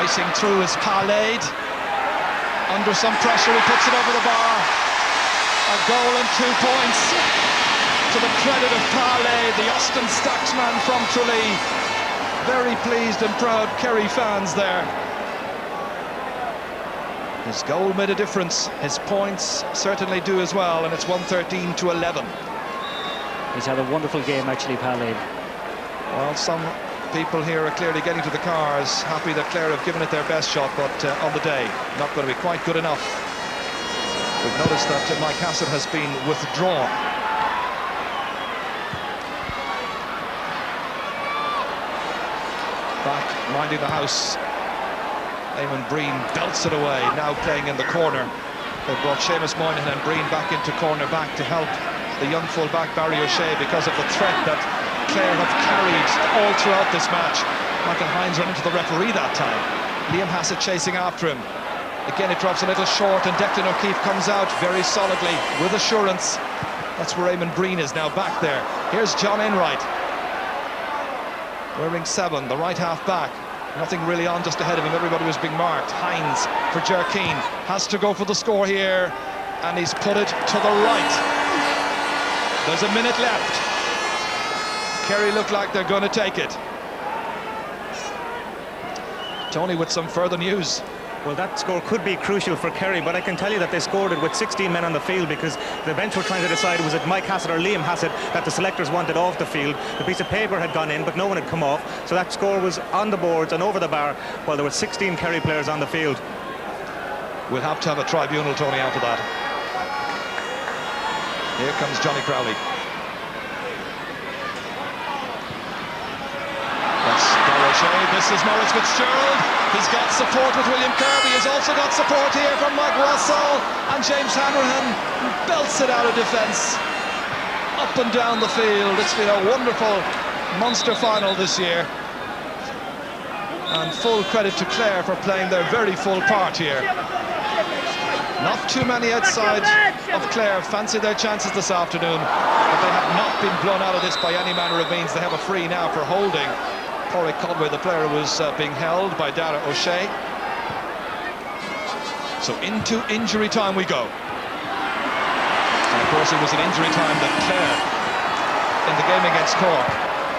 Speaker 1: Racing through is Parlade. Under some pressure, he puts it over the bar. A goal and 2 points to the credit of Parlade, the Austin Stacksman from Tralee. Very pleased and proud Kerry fans there. His goal made a difference. His points certainly do as well, and it's 113-11.
Speaker 2: He's had a wonderful game, actually, Parlade.
Speaker 1: Well, some people here are clearly getting to the cars, happy that Clare have given it their best shot, but on the day, not going to be quite good enough. We've noticed that Mike Hassett has been withdrawn. Back, minding the house. Eamon Breen belts it away, now playing in the corner. They brought Seamus Moynihan and Breen back into corner back to help the young full-back Barry O'Shea because of the threat that Clare have carried all throughout this match. Michael Hines ran into the referee that time. Liam Hassett chasing after him. Again, it drops a little short and Declan O'Keefe comes out very solidly with assurance. That's where Eamon Breen is now, back there. Here's John Enright. wearing 7, the right half back. Nothing really on just ahead of him, everybody was being marked. Hines for Jerkeen, has to go for the score here, and he's put it to the right. There's a minute left. Kerry look like they're going to take it. Tony with some further news.
Speaker 3: Well, that score could be crucial for Kerry, but I can tell you that they scored it with 16 men on the field, because the bench were trying to decide was it Mike Hassett or Liam Hassett that the selectors wanted off the field. The piece of paper had gone in, but no one had come off, so that score was on the boards and over the bar while there were 16 Kerry players on the field.
Speaker 1: We'll have to have a tribunal, Tony, after that. Here comes Johnny Crowley. That's O'Shea. This is Maurice Fitzgerald. He's got support with William Kirby. He's also got support here from Mike Russell. And James Hanrahan belts it out of defence. Up and down the field. It's been a wonderful Munster final this year. And full credit to Clare for playing their very full part here. Not too many outside of Clare fancy their chances this afternoon, but they have not been blown out of this by any manner of means. They have a free now for holding. Porrick Conway, the player, was being held by Dara O'Shea. So into injury time we go. And of course it was in injury time that Clare, in the game against Cork,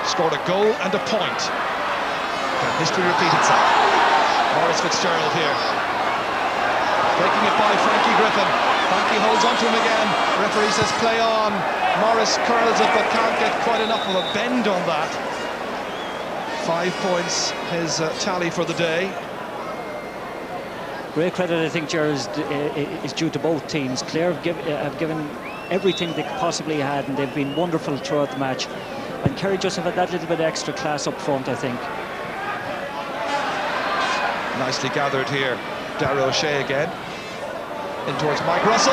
Speaker 1: scored a goal and a point. Can history repeat itself? Maurice Fitzgerald here. Taking it by Frankie Griffin. Frankie holds on to him again. Referee says play on. Morris curls it but can't get quite enough of a bend on that. 5 points, his tally for the day.
Speaker 2: Great credit, I think, Ger, is due to both teams. Clare have given everything they possibly had, and they've been wonderful throughout the match. And Kerry just have had that little bit extra class up front, I think.
Speaker 1: Nicely gathered here. Dara O'Shea again. In towards Mike Russell.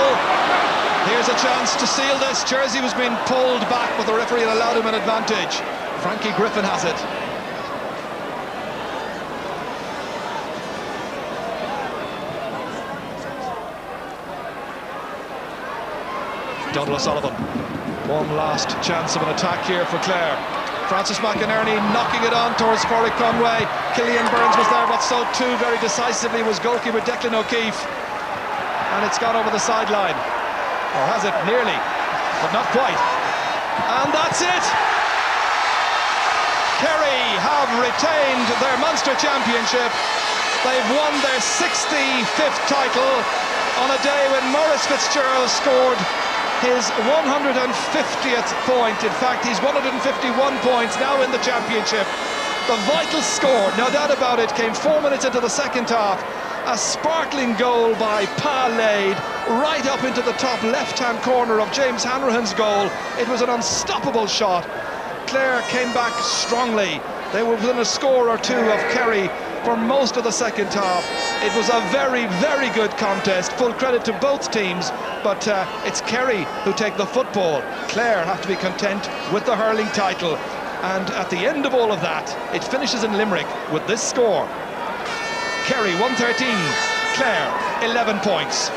Speaker 1: Here's a chance to seal this. Jersey was being pulled back, but the referee had allowed him an advantage. Frankie Griffin has it. Donald O'Sullivan. One last chance of an attack here for Clare. Francis McInerney knocking it on towards Porrick Conway. Killian Burns was there, but so too very decisively was goalkeeper Declan O'Keefe. And it's gone over the sideline. Or has it? Nearly, but not quite. And that's it! Kerry have retained their Munster Championship. They've won their 65th title on a day when Maurice Fitzgerald scored his 150th point. In fact, he's 151 points now in the championship. The vital score, no doubt about it, came 4 minutes into the second half. A sparkling goal by Pa Lade, right up into the top left-hand corner of James Hanrahan's goal. It was an unstoppable shot. Clare came back strongly. They were within a score or two of Kerry for most of the second half. It was a very, very good contest. Full credit to both teams, but it's Kerry who take the football. Clare have to be content with the hurling title. And at the end of all of that, it finishes in Limerick with this score. Kerry 113, Clare 11 points.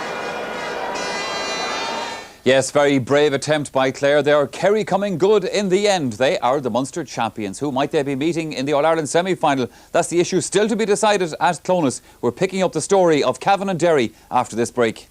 Speaker 6: Yes, very brave attempt by Clare there. Kerry coming good in the end. They are the Munster champions. Who might they be meeting in the All-Ireland semi-final? That's the issue still to be decided at Clonus. We're picking up the story of Cavan and Derry after this break.